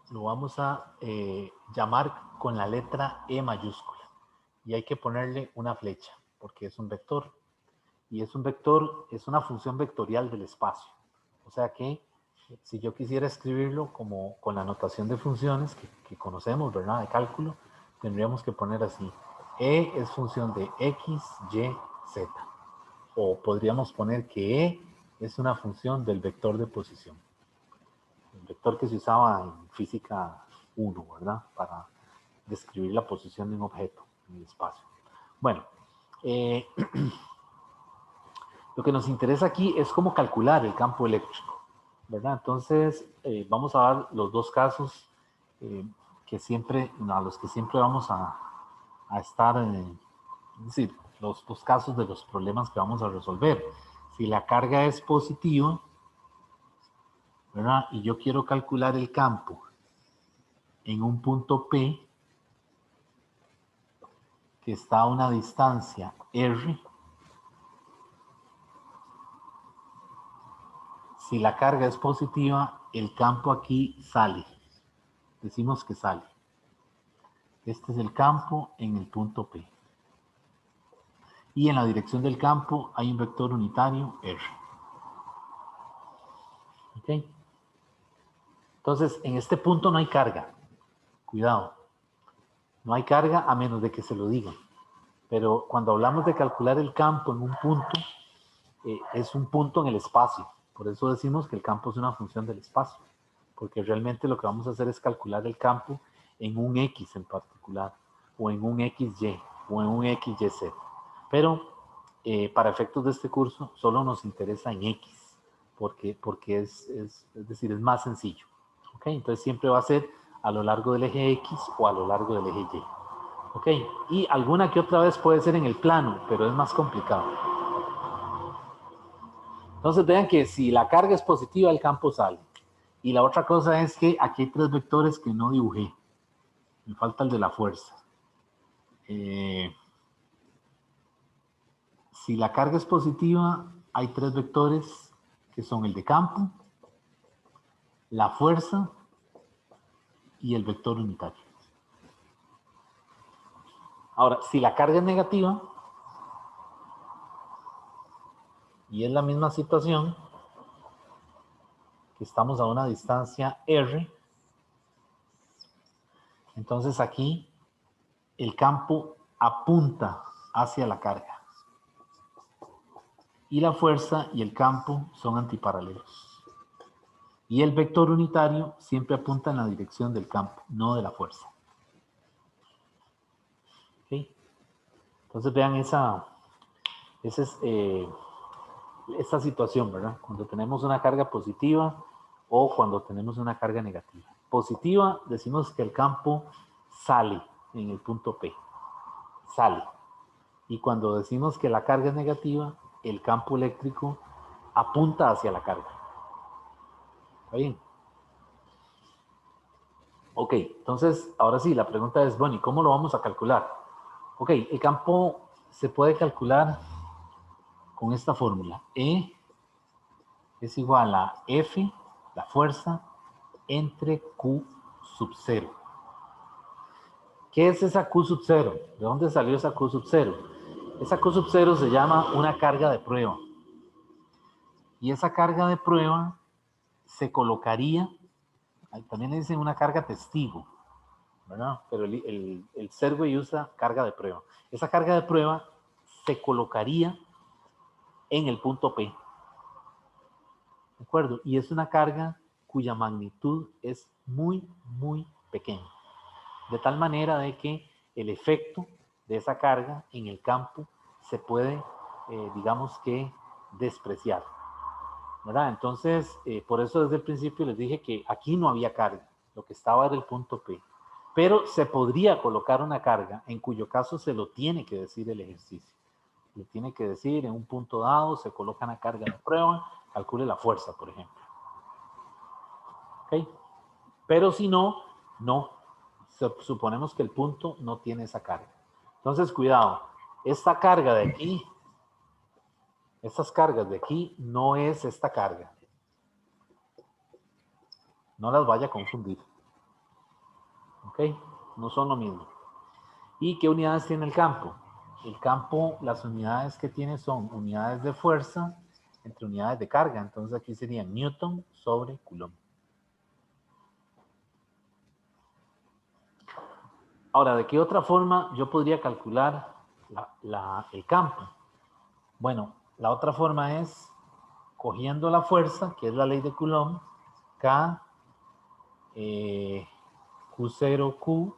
Speaker 1: Lo vamos a llamar con la letra E mayúscula. Y hay que ponerle una flecha, porque es un vector. Y es un vector, es una función vectorial del espacio. O sea que si yo quisiera escribirlo como con la notación de funciones que conocemos, ¿verdad? De cálculo, tendríamos que poner así. E es función de X, Y, Z. O podríamos poner que E es una función del vector de posición. El vector que se usaba en física 1, ¿verdad? Para describir la posición de un objeto en el espacio. Bueno, lo que nos interesa aquí es cómo calcular el campo eléctrico, ¿verdad? Entonces, vamos a dar los dos casos a los que siempre vamos a estar, es decir, los dos casos de los problemas que vamos a resolver. Si la carga es positiva, ¿verdad? Y yo quiero calcular el campo en un punto P que está a una distancia R. Si la carga es positiva, el campo aquí sale. Decimos que sale. Este es el campo en el punto P. Y en la dirección del campo hay un vector unitario R. ¿Ok? Entonces, en este punto no hay carga. Cuidado. No hay carga a menos de que se lo digan. Pero cuando hablamos de calcular el campo en un punto, es un punto en el espacio. Por eso decimos que el campo es una función del espacio. Porque realmente lo que vamos a hacer es calcular el campo en un X en particular, o en un XY, o en un XYZ. Pero para efectos de este curso solo nos interesa en X, porque es decir, es más sencillo. ¿Okay? Entonces siempre va a ser a lo largo del eje X o a lo largo del eje Y. ¿Ok? Y alguna que otra vez puede ser en el plano, pero es más complicado. Entonces vean que si la carga es positiva, el campo sale. Y la otra cosa es que aquí hay tres vectores que no dibujé. Me falta el de la fuerza. Si la carga es positiva, hay tres vectores que son el de campo, la fuerza y el vector unitario. Ahora, si la carga es negativa, y es la misma situación, que estamos a una distancia R, entonces aquí el campo apunta hacia la carga. Y la fuerza y el campo son antiparalelos. Y el vector unitario siempre apunta en la dirección del campo, no de la fuerza. ¿Okay? Entonces vean esta situación, ¿verdad? Cuando tenemos una carga positiva o cuando tenemos una carga negativa. Positiva, decimos que el campo sale en el punto P. Sale. Y cuando decimos que la carga es negativa, el campo eléctrico apunta hacia la carga. ¿Está bien? Ok, entonces, ahora sí, la pregunta es, bueno, ¿y cómo lo vamos a calcular? Ok, el campo se puede calcular con esta fórmula. E es igual a F, la fuerza, entre Q sub 0. ¿Qué es esa Q sub 0? ¿De dónde salió esa Q sub 0? Esa Q sub 0 se llama una carga de prueba. Y esa carga de prueba se colocaría, también le dicen una carga testigo, ¿verdad? Pero el Serway usa carga de prueba. Esa carga de prueba se colocaría en el punto P. ¿De acuerdo? Y es una carga cuya magnitud es muy, muy pequeña. De tal manera de que el efecto de esa carga en el campo se puede, digamos que, despreciar, ¿verdad? Entonces, por eso desde el principio les dije que aquí no había carga. Lo que estaba era el punto P. Pero se podría colocar una carga, en cuyo caso se lo tiene que decir el ejercicio. Le tiene que decir, en un punto dado se coloca una carga de prueba, calcule la fuerza, por ejemplo. ¿Ok? Pero si no, no. Suponemos que el punto no tiene esa carga. Entonces, cuidado. Esta carga de aquí, estas cargas de aquí, no es esta carga. No las vaya a confundir. ¿Ok? No son lo mismo. ¿Y qué unidades tiene el campo? El campo, las unidades que tiene son unidades de fuerza entre unidades de carga. Entonces aquí sería Newton sobre Coulomb. Ahora, ¿de qué otra forma yo podría calcular el campo? Bueno, la otra forma es cogiendo la fuerza, que es la ley de Coulomb, K, Q0Q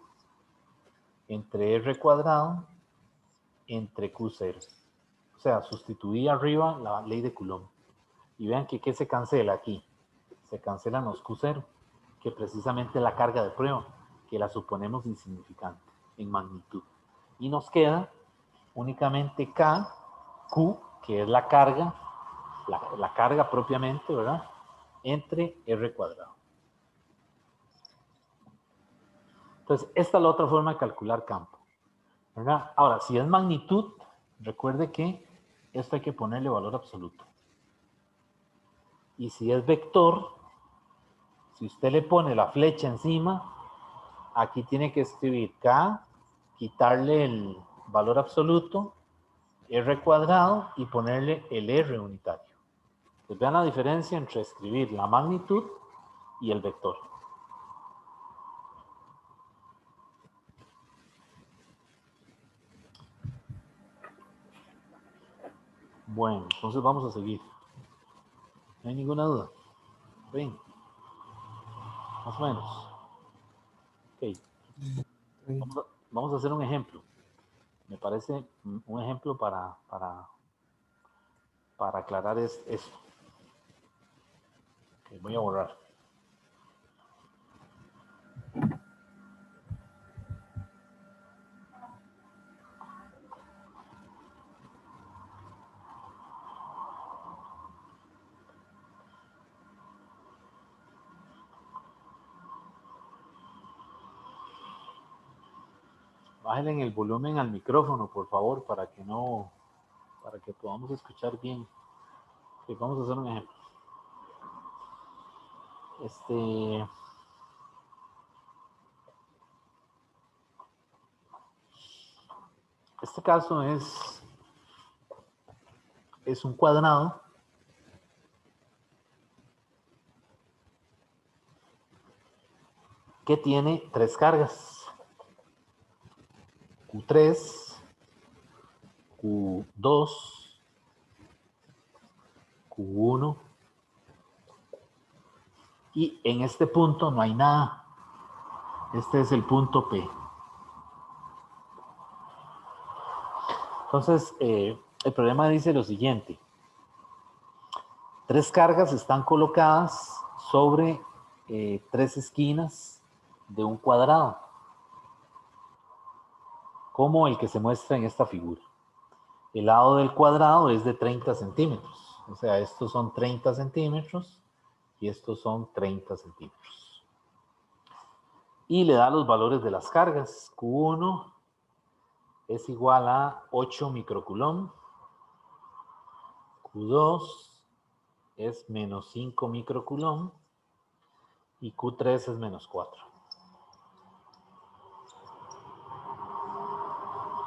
Speaker 1: entre R cuadrado entre Q0. O sea, sustituí arriba la ley de Coulomb. Y vean que ¿qué se cancela aquí? Se cancelan los Q0, que precisamente es la carga de prueba, que la suponemos insignificante en magnitud. Y nos queda únicamente K, Q, que es la carga, la carga propiamente, ¿verdad? Entre R cuadrado. Entonces, esta es la otra forma de calcular campo, ¿verdad? Ahora, si es magnitud, recuerde que esto hay que ponerle valor absoluto. Y si es vector, si usted le pone la flecha encima, aquí tiene que escribir K, quitarle el valor absoluto, R cuadrado y ponerle el R unitario. Pues vean la diferencia entre escribir la magnitud y el vector. Bueno, entonces vamos a seguir. No hay ninguna duda. Ven. Más o menos. Ok. Vamos a hacer un ejemplo. Me parece un ejemplo para aclarar esto. Okay, voy a borrar. Bájenle en el volumen al micrófono, por favor, para que podamos escuchar bien. Okay, vamos a hacer un ejemplo. Este caso es un cuadrado que tiene tres cargas. Q3, Q2, Q1. Y en este punto no hay nada. Este es el punto P. Entonces, el problema dice lo siguiente. Tres cargas están colocadas sobre tres esquinas de un cuadrado, como el que se muestra en esta figura. El lado del cuadrado es de 30 centímetros. O sea, estos son 30 centímetros y estos son 30 centímetros. y le da los valores de las cargas. Q1 es igual a 8 microcoulomb. Q2 es menos 5 microcoulomb. Y Q3 es menos 4.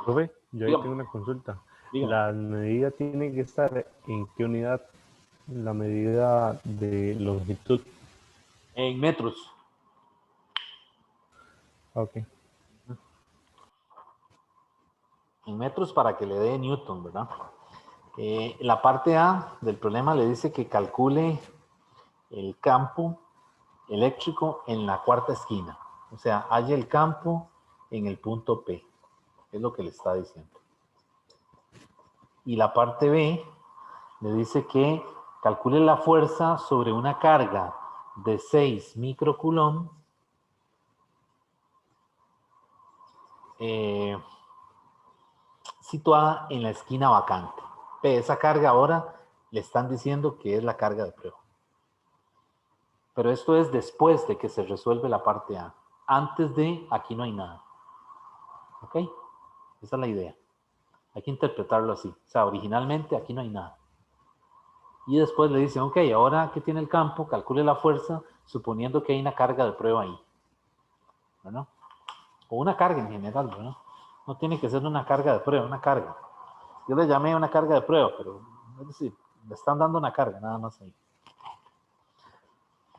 Speaker 2: Profe, yo ahí
Speaker 1: Dígame.
Speaker 2: tengo una consulta.
Speaker 1: Dígame.
Speaker 2: ¿La medida tiene que estar en qué unidad? La medida de longitud.
Speaker 1: En metros.
Speaker 2: Ok.
Speaker 1: En metros para que le dé Newton, ¿verdad? La parte A del problema le dice que calcule el campo eléctrico en la cuarta esquina. O sea, halla el campo en el punto P. Es lo que le está diciendo. Y la parte B le dice que calcule la fuerza sobre una carga de 6 microcoulomb situada en la esquina vacante. P, esa carga ahora le están diciendo que es la carga de prueba. Pero esto es después de que se resuelve la parte A. Antes de, aquí no hay nada. ¿Ok? Esa es la idea. Hay que interpretarlo así. O sea, originalmente aquí no hay nada. Y después le dicen, ok, ahora que tiene el campo, calcule la fuerza, suponiendo que hay una carga de prueba ahí. ¿Verdad? O una carga en general, ¿verdad? No tiene que ser una carga de prueba, una carga. Yo le llamé una carga de prueba, pero es decir, le están dando una carga, nada más ahí.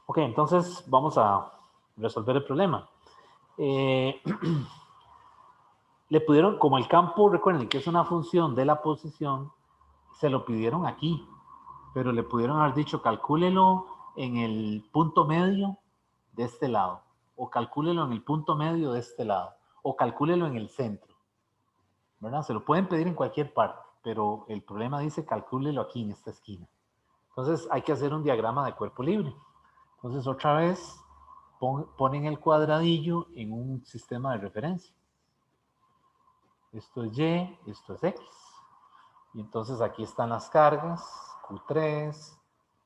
Speaker 1: Ok, entonces vamos a resolver el problema. Le pudieron, como el campo, recuerden que es una función de la posición, se lo pidieron aquí, pero le pudieron haber dicho, calcúlelo en el punto medio de este lado, o calcúlelo en el punto medio de este lado, o calcúlelo en el centro, ¿verdad? Se lo pueden pedir en cualquier parte, pero el problema dice, calcúlelo aquí en esta esquina. Entonces hay que hacer un diagrama de cuerpo libre. Entonces otra vez ponen el cuadradillo en un sistema de referencia. Esto es Y, esto es X. Y entonces aquí están las cargas, Q3,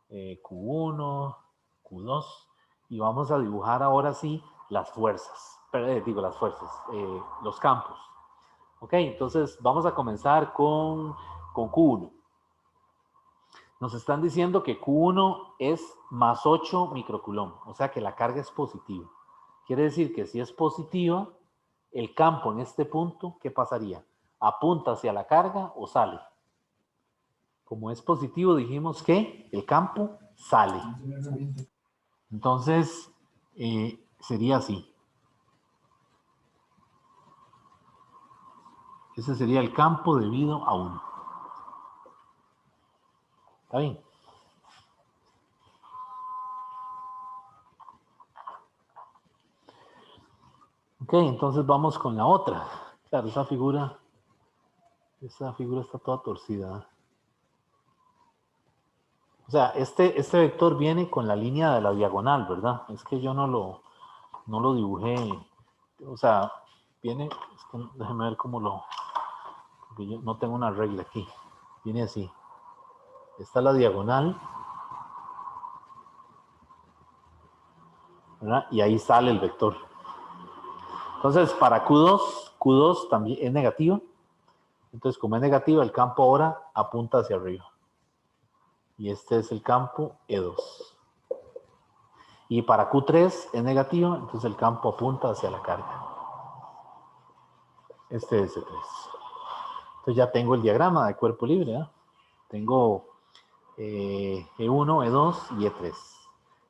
Speaker 1: Q1, Q2. Y vamos a dibujar ahora sí las fuerzas. Digo las fuerzas, los campos. Ok, entonces vamos a comenzar con Q1. Nos están diciendo que Q1 es más 8 microcoulomb, o sea que la carga es positiva. Quiere decir que si es positiva, el campo en este punto, ¿qué pasaría? ¿Apunta hacia la carga o sale? Como es positivo, dijimos que el campo sale. Entonces, sería así. Ese sería el campo debido a 1. ¿Está bien? Ok, entonces vamos con la otra. Claro, esa figura está toda torcida. O sea, este vector viene con la línea de la diagonal, ¿verdad? Es que yo no lo dibujé. O sea, viene, es que déjeme ver cómo porque yo no tengo una regla aquí. Viene así. Está la diagonal, ¿verdad? Y ahí sale el vector. Entonces, para Q2 también es negativo. Entonces, como es negativo, el campo ahora apunta hacia arriba. Y este es el campo E2. Y para Q3 es negativo, entonces el campo apunta hacia la carga. Este es E3. Entonces ya tengo el diagrama de cuerpo libre, ¿eh? Tengo E1, E2 y E3.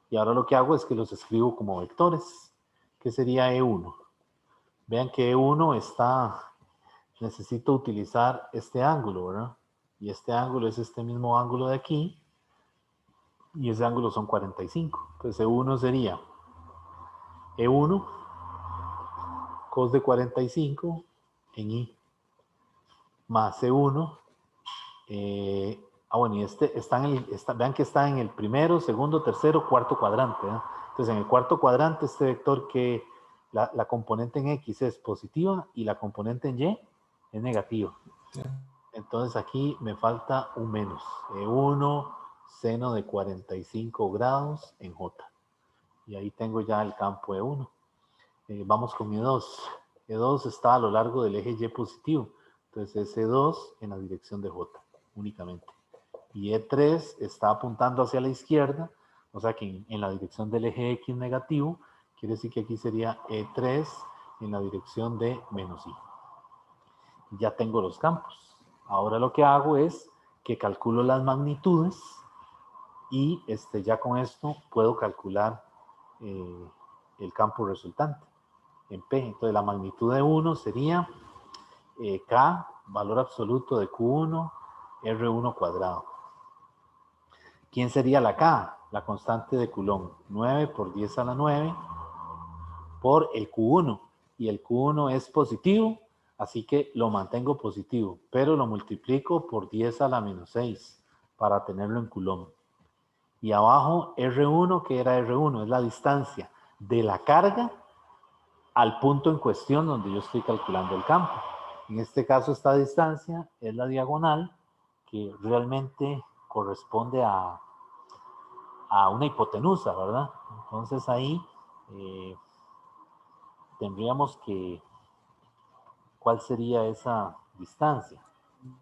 Speaker 1: Y ahora lo que hago es que los escribo como vectores. ¿Qué sería E1? Vean que E1 necesito utilizar este ángulo, ¿verdad? Y este ángulo es este mismo ángulo de aquí. Y ese ángulo son 45. Entonces E1 sería E1 cos de 45 en I más E1. Bueno, y vean que está en el primero, segundo, tercero, cuarto cuadrante, ¿eh? Entonces, en el cuarto cuadrante, este vector que la componente en X es positiva y la componente en Y es negativa.
Speaker 3: Sí.
Speaker 1: Entonces, aquí me falta un menos. E1 seno de 45 grados en J. Y ahí tengo ya el campo E1. Vamos con E2. E2 está a lo largo del eje Y positivo. Entonces es E2 en la dirección de J únicamente. Y E3 está apuntando hacia la izquierda, o sea que en la dirección del eje X negativo, quiere decir que aquí sería E3 en la dirección de menos I. Ya tengo los campos. Ahora lo que hago es que calculo las magnitudes y ya con esto puedo calcular el campo resultante en P. Entonces la magnitud de 1 sería K, valor absoluto de Q1, R1 cuadrado. ¿Quién sería la K? La constante de Coulomb. 9 por 10 a la 9 por el Q1. Y el Q1 es positivo, así que lo mantengo positivo, pero lo multiplico por 10 a la menos 6 para tenerlo en Coulomb. Y abajo R1, que era R1, es la distancia de la carga al punto en cuestión donde yo estoy calculando el campo. En este caso, esta distancia es la diagonal que realmente corresponde a una hipotenusa, ¿verdad? Entonces ahí tendríamos que, ¿cuál sería esa distancia?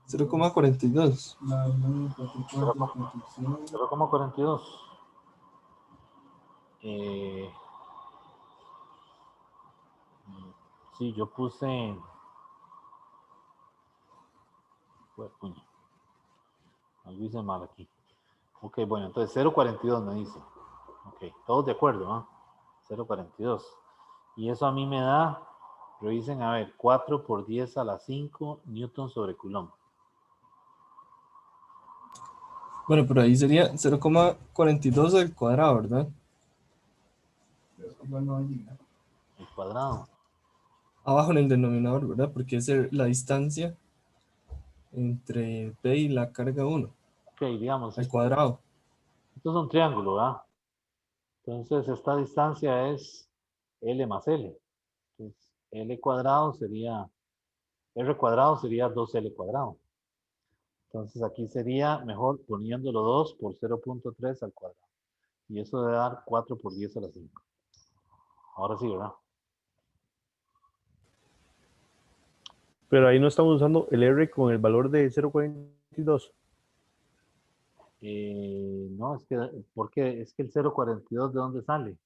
Speaker 3: 0,42.
Speaker 1: 0,42. Sí, yo puse... Algo hice mal aquí. Ok, bueno, entonces 0,42 me dice. Ok, todos de acuerdo, ¿no? 0,42. Y eso a mí me da, revisen, a ver, 4 por 10 a la 5 newton sobre Coulomb.
Speaker 3: Bueno, pero ahí sería 0,42 al cuadrado, ¿verdad?
Speaker 1: El cuadrado.
Speaker 3: Abajo en el denominador, ¿verdad? Porque es la distancia entre P y la carga 1
Speaker 1: Ok, digamos,
Speaker 3: al
Speaker 1: esto
Speaker 3: cuadrado.
Speaker 1: es un triángulo, ¿verdad? Entonces esta distancia es L más L. Entonces L cuadrado sería, R cuadrado sería 2L cuadrado. Entonces aquí sería mejor poniéndolo 2 por 0,3 al cuadrado. Y eso debe dar 4 por 10 a la 5. Ahora sí, ¿verdad?
Speaker 2: Pero ahí no estamos usando el R con el valor de 0,42.
Speaker 1: No, es que, porque es que el 0,42 ¿de dónde sale?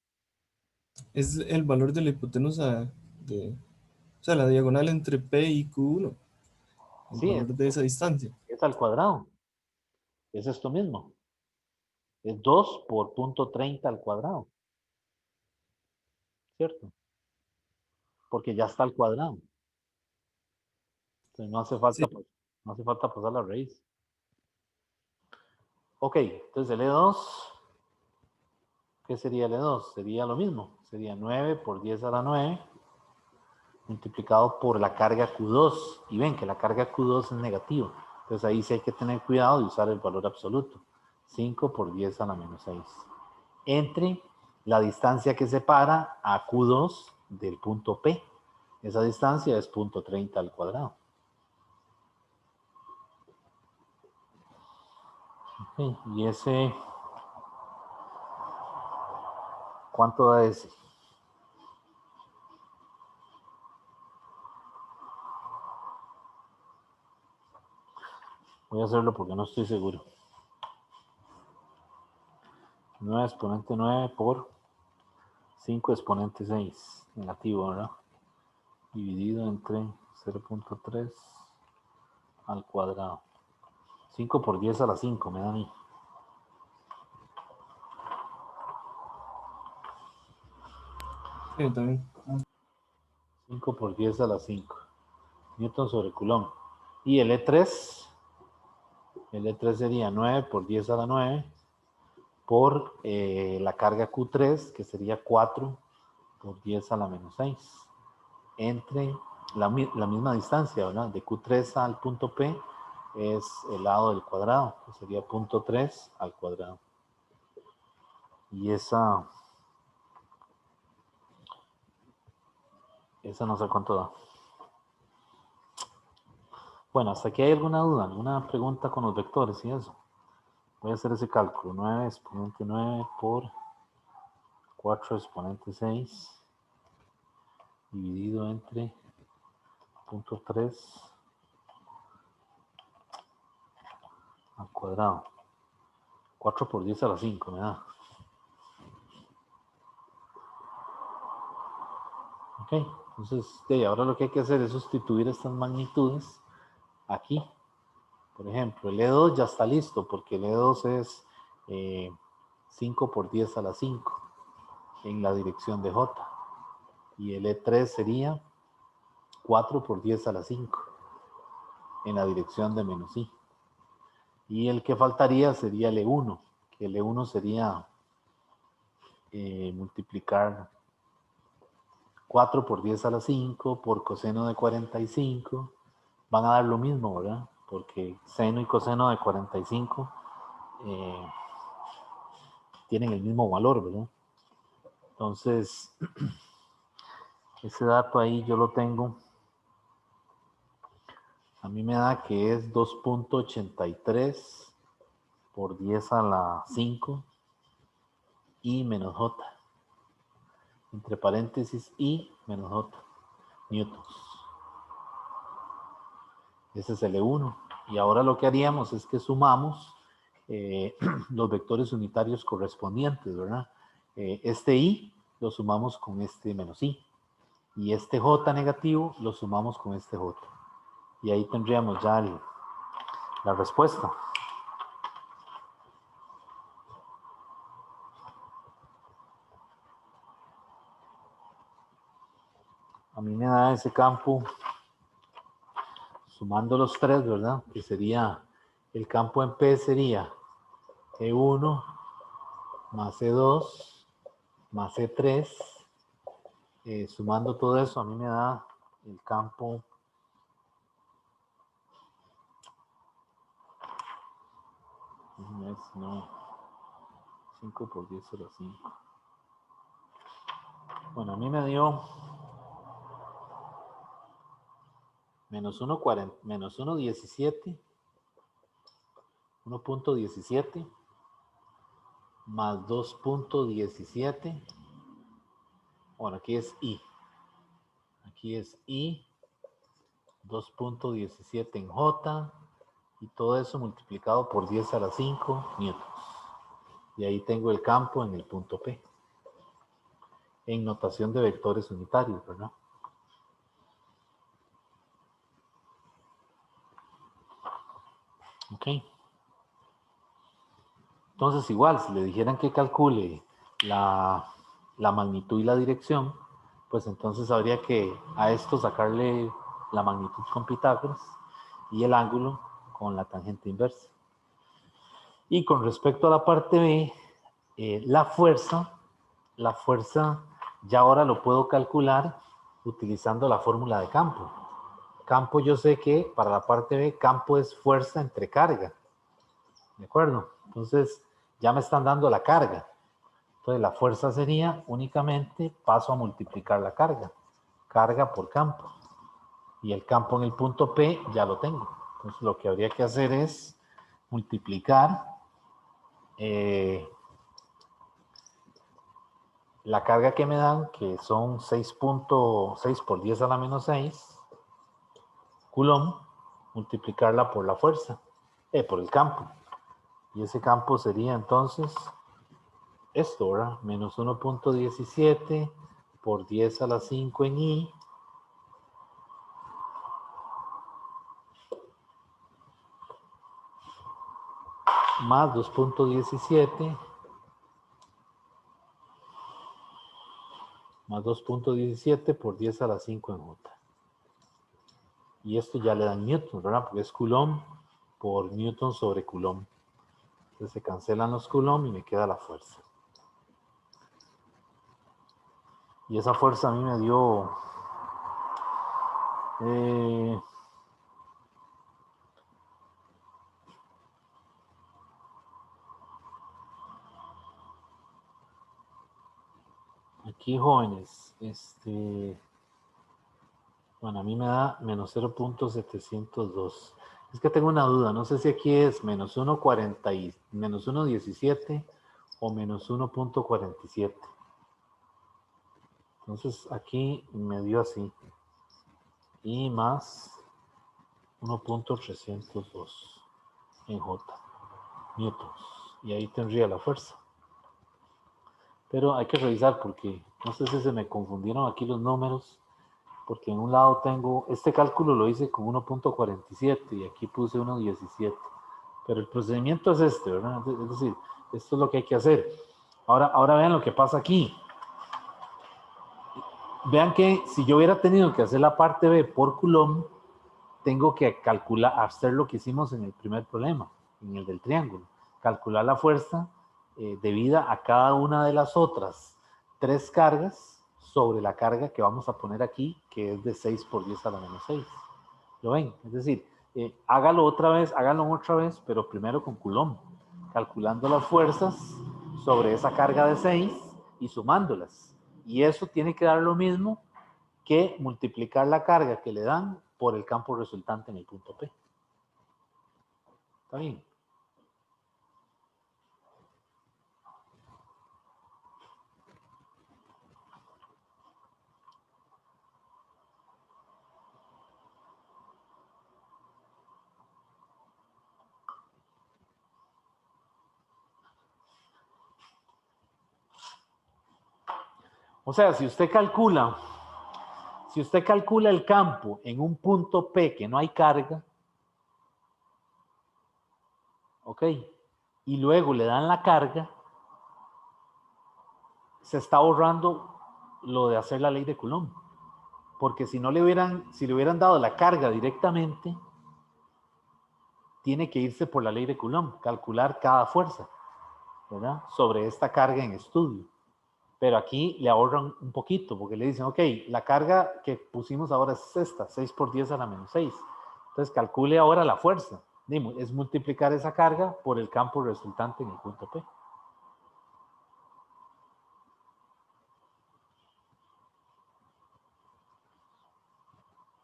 Speaker 3: Es el valor de la hipotenusa o sea, la diagonal entre P y Q1. El
Speaker 1: Sí,
Speaker 3: valor de esa distancia.
Speaker 1: es al cuadrado. Es esto mismo. Es 2 por 0,30 al cuadrado. ¿Cierto? Porque ya está al cuadrado. Entonces no hace
Speaker 3: Sí,
Speaker 1: falta, pues, no hace falta pasar la raíz. Ok, entonces el E2, ¿qué sería el E2? Sería lo mismo. Sería 9 por 10 a la 9 multiplicado por la carga Q2. Y ven que la carga Q2 es negativa. Entonces ahí sí hay que tener cuidado de usar el valor absoluto. 5 por 10 a la menos 6. Entre la distancia que separa a Q2 del punto P. Esa distancia es 0,30 al cuadrado. Okay, y ese, ¿cuánto da ese? Voy a hacerlo porque no estoy seguro. 9 exponente 9 por 5 exponente 6. Negativo, ¿verdad? Dividido entre 0,3 al cuadrado. 5 por 10 a la 5 me da a mí.
Speaker 3: sí, también.
Speaker 1: 5 por 10 a la 5. Newton sobre Coulomb. Y el E3 sería 9 por 10 a la 9 por la carga Q3, que sería 4 por 10 a la menos 6. Entre la misma distancia, ¿verdad? De Q3 al punto P es el lado del cuadrado, que sería 0,3 al cuadrado. Y esa no sé cuánto da. Bueno, hasta aquí hay alguna duda, alguna pregunta con los vectores y eso. Voy a hacer ese cálculo. 9 exponente 9 por 4 exponente 6 dividido entre 0.3 al cuadrado. 4 por 10 a la 5 me da. Ok, entonces ahora lo que hay que hacer es sustituir estas magnitudes aquí. Por ejemplo, el E2 ya está listo porque el E2 es 5 por 10 a la 5 en la dirección de J. Y el E3 sería 4 por 10 a la 5 en la dirección de menos I. Y el que faltaría sería el E1, que el E1 sería multiplicar 4 por 10 a la 5 por coseno de 45. Van a dar lo mismo, ¿verdad? Porque seno y coseno de 45 tienen el mismo valor, ¿verdad? Entonces, ese dato ahí yo lo tengo. A mí me da que es 2.83 por 10 a la 5 I menos J. Entre paréntesis I menos J. Newtons. Ese es el E1. Y ahora lo que haríamos es que sumamos los vectores unitarios correspondientes, ¿verdad? Este I lo sumamos con este menos I. Y este J negativo lo sumamos con este J. Y ahí tendríamos ya la respuesta. A mí me da ese campo, sumando los tres, ¿verdad? Que sería, el campo en P sería E1 más E2 más E3. Sumando todo eso, a mí me da el campo no, 5 por 10 a la 5. Bueno, a mí me dio menos 1.17 más 2.17. Bueno, aquí es I. Aquí es I, 2.17 en J, y todo eso multiplicado por 10 a la 5 newtons. Y ahí tengo el campo en el punto P. En notación de vectores unitarios, ¿verdad? Ok. Entonces, igual, si le dijeran que calcule la magnitud y la dirección, pues entonces habría que a esto sacarle la magnitud con Pitágoras y el ángulo con la tangente inversa. Y con respecto a la parte B, la fuerza ya ahora lo puedo calcular utilizando la fórmula de campo. Campo, yo sé que para la parte B, campo es fuerza entre carga. ¿De acuerdo? Entonces, ya me están dando la carga. Entonces, la fuerza sería únicamente paso a multiplicar la carga. Carga por campo. Y el campo en el punto P ya lo tengo. Entonces, lo que habría que hacer es multiplicar la carga que me dan, que son 6.6 por 10 a la menos 6 Coulomb, multiplicarla por la fuerza, por el campo. Y ese campo sería entonces esto, ¿verdad? Menos 1.17 por 10 a la 5 en I. Más 2.17 más 2.17 por 10 a la 5 en J. Y esto ya le dan newtons, ¿verdad? Porque es Coulomb por newton sobre Coulomb. Entonces se cancelan los Coulomb y me queda la fuerza. Y esa fuerza a mí me dio aquí, jóvenes, bueno, a mí me da menos 0.702. Es que tengo una duda, no sé si aquí es menos 1.40 y menos 1.17 o menos 1.47. Entonces aquí me dio así. Y más 1.302 en J, newtons. Y ahí tendría la fuerza. Pero hay que revisar porque no sé si se me confundieron aquí los números. Porque en un lado tengo, este cálculo lo hice con 1.47 y aquí puse 1.17. Pero el procedimiento es este, ¿verdad? Es decir, esto es lo que hay que hacer. Ahora vean lo que pasa aquí. Vean que si yo hubiera tenido que hacer la parte B por Coulomb, tengo que calcular, hacer lo que hicimos en el primer problema, en el del triángulo. Calcular la fuerza debida a cada una de las otras 3 cargas sobre la carga que vamos a poner aquí, que es de 6 por 10 a la menos 6. ¿Lo ven? Es decir, háganlo otra vez, pero primero con Coulomb, calculando las fuerzas sobre esa carga de 6 y sumándolas. Y eso tiene que dar lo mismo que multiplicar la carga que le dan por el campo resultante en el punto P. ¿Está bien? O sea, si usted calcula el campo en un punto P que no hay carga, ¿ok? Y luego le dan la carga, se está ahorrando lo de hacer la ley de Coulomb. Porque si le hubieran dado la carga directamente, tiene que irse por la ley de Coulomb, calcular cada fuerza, ¿verdad? Sobre esta carga en estudio. Pero aquí le ahorran un poquito, porque le dicen, ok, la carga que pusimos ahora es esta, 6 por 10 a la menos 6. Entonces calcule ahora la fuerza. Es multiplicar esa carga por el campo resultante en el punto P.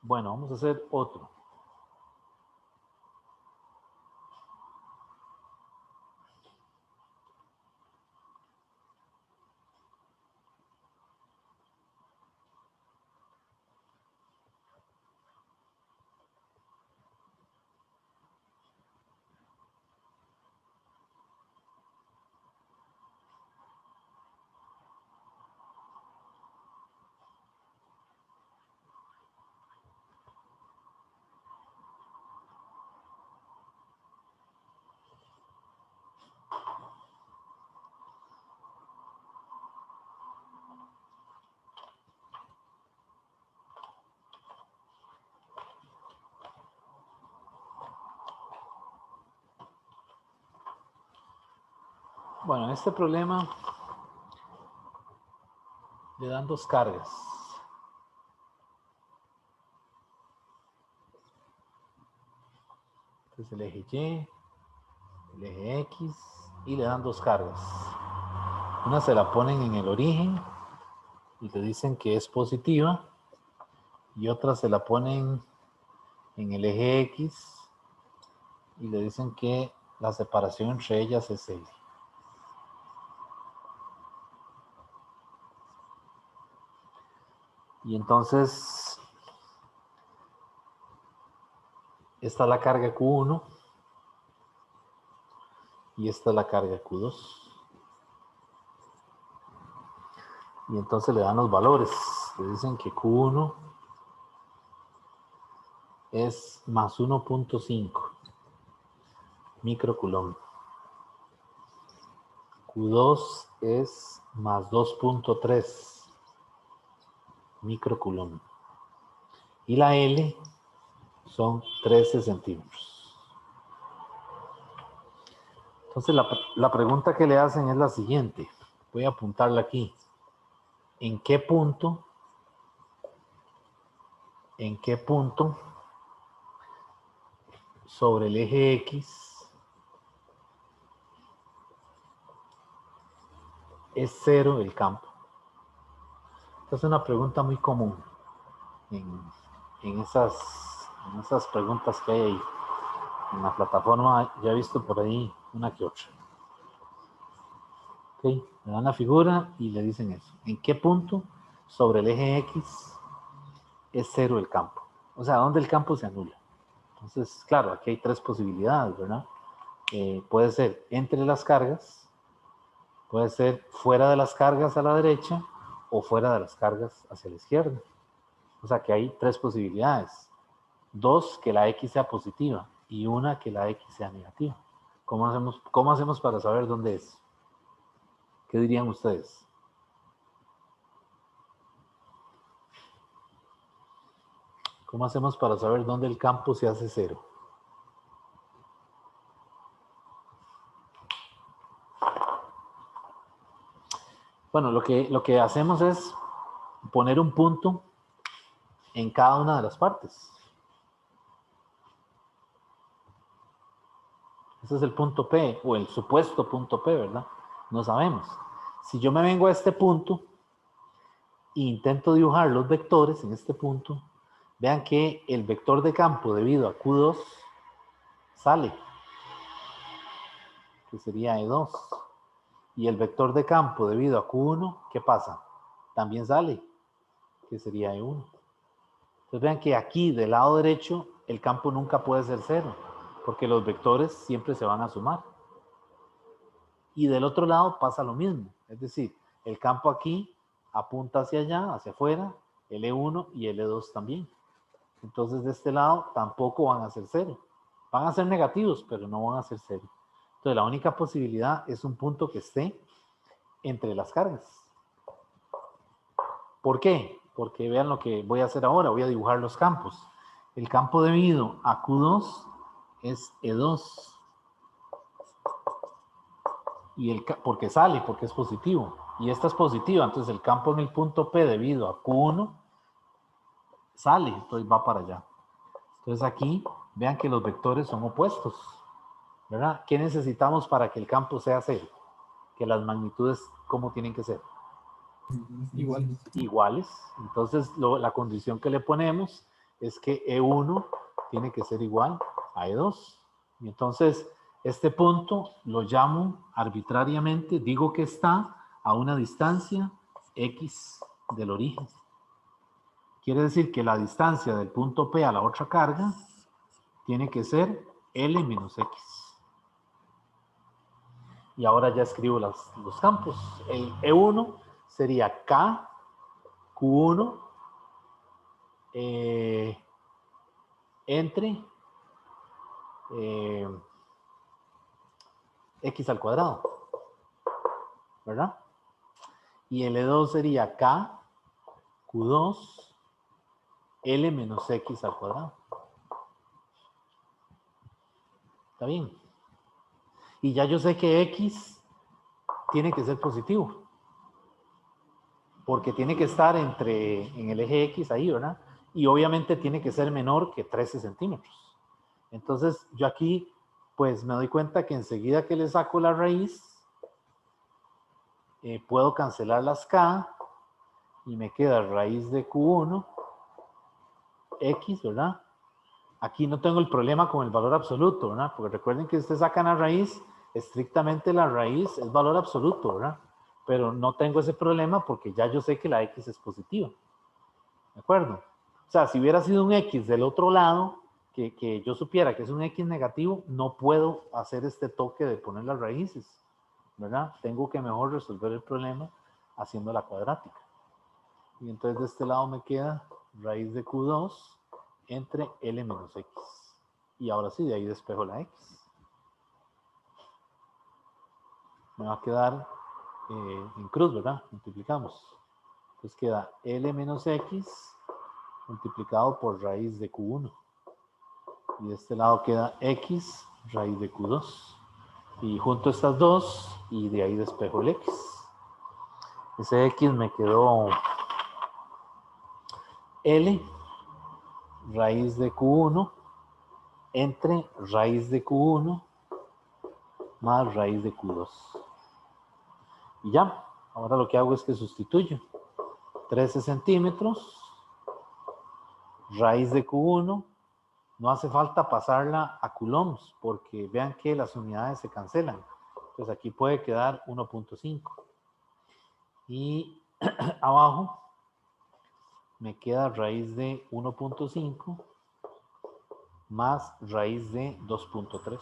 Speaker 1: Bueno, vamos a hacer otro. Bueno, en este problema le dan 2 cargas. Entonces el eje Y, el eje X, y le dan 2 cargas. Una se la ponen en el origen y le dicen que es positiva, y otra se la ponen en el eje X y le dicen que la separación entre ellas es 6. Y entonces, esta es la carga Q1 y esta es la carga Q2. Y entonces le dan los valores. Le dicen que Q1 es más 1.5 microcoulomb. Q2 es más 2.3 microcoulomb. Y la L son 13 centímetros. Entonces la pregunta que le hacen es la siguiente. Voy a apuntarla aquí. ¿En qué punto sobre el eje X es 0 el campo? Esta es una pregunta muy común en esas preguntas que hay ahí. En la plataforma ya he visto por ahí una que otra. Ok, le dan la figura y le dicen eso. ¿En qué punto sobre el eje X es 0 el campo. O sea, donde el campo se anula. Entonces, claro, aquí hay tres posibilidades, ¿verdad? Puede ser entre las cargas, puede ser fuera de las cargas a la derecha o fuera de las cargas hacia la izquierda. O sea que hay tres posibilidades. Dos, que la X sea positiva y una que la X sea negativa. ¿Cómo hacemos para saber dónde es? ¿Qué dirían ustedes? ¿Cómo hacemos para saber dónde el campo se hace cero? Bueno, lo que hacemos es poner un punto en cada una de las partes. Ese es el punto P, o el supuesto punto P, ¿verdad? No sabemos. Si yo me vengo a este punto e intento dibujar los vectores en este punto, vean que el vector de campo debido a Q2 sale, que sería E2. Y el vector de campo debido a Q1, ¿qué pasa? También sale, que sería E1. Entonces vean que aquí del lado derecho el campo nunca puede ser cero, porque los vectores siempre se van a sumar. Y del otro lado pasa lo mismo, es decir, el campo aquí apunta hacia allá, hacia afuera, el E1 y el E2 también. Entonces de este lado tampoco van a ser cero. Van a ser negativos, pero no van a ser cero. Entonces la única posibilidad es un punto que esté entre las cargas. ¿Por qué? Porque vean lo que voy a hacer ahora, voy a dibujar los campos. El campo debido a Q2 es E2. Porque sale, porque es positivo. Y esta es positiva, entonces el campo en el punto P debido a Q1 sale, entonces va para allá. Entonces aquí, vean que los vectores son opuestos, ¿verdad? ¿Qué necesitamos para que el campo sea cero? Que las magnitudes, ¿cómo tienen que ser? Iguales. Entonces, la condición que le ponemos es que E1 tiene que ser igual a E2. Y entonces, este punto lo llamo arbitrariamente, digo que está a una distancia X del origen. Quiere decir que la distancia del punto P a la otra carga tiene que ser L menos X. Y ahora ya escribo los campos. El E1 sería K Q1 entre X al cuadrado, ¿verdad? Y el E2 sería K Q2 L menos X al cuadrado. ¿Está bien? Y ya yo sé que X tiene que ser positivo. Porque tiene que estar en el eje X ahí, ¿verdad? Y obviamente tiene que ser menor que 13 centímetros. Entonces, yo aquí, pues me doy cuenta que enseguida que le saco la raíz, puedo cancelar las K y me queda raíz de Q1, X, ¿verdad? Aquí no tengo el problema con el valor absoluto, ¿verdad? Porque recuerden que ustedes sacan la raíz, estrictamente la raíz es valor absoluto, ¿verdad? Pero no tengo ese problema porque ya yo sé que la X es positiva. ¿De acuerdo? O sea, si hubiera sido un X del otro lado, que yo supiera que es un X negativo, no puedo hacer este toque de poner las raíces, ¿verdad? Tengo que mejor resolver el problema haciendo la cuadrática. Y entonces de este lado me queda raíz de Q2 entre L menos X. Y ahora sí, de ahí despejo la X. Me va a quedar en cruz, ¿verdad? Multiplicamos. Entonces queda L menos X multiplicado por raíz de Q1. Y de este lado queda X raíz de Q2. Y junto estas dos y de ahí despejo el X. Ese X me quedó L raíz de Q1 entre raíz de Q1 más raíz de Q2. Y ya, ahora lo que hago es que sustituyo. 13 centímetros, raíz de Q1, no hace falta pasarla a coulombs, porque vean que las unidades se cancelan. Entonces aquí puede quedar 1.5. Y abajo me queda raíz de 1.5 más raíz de 2.3.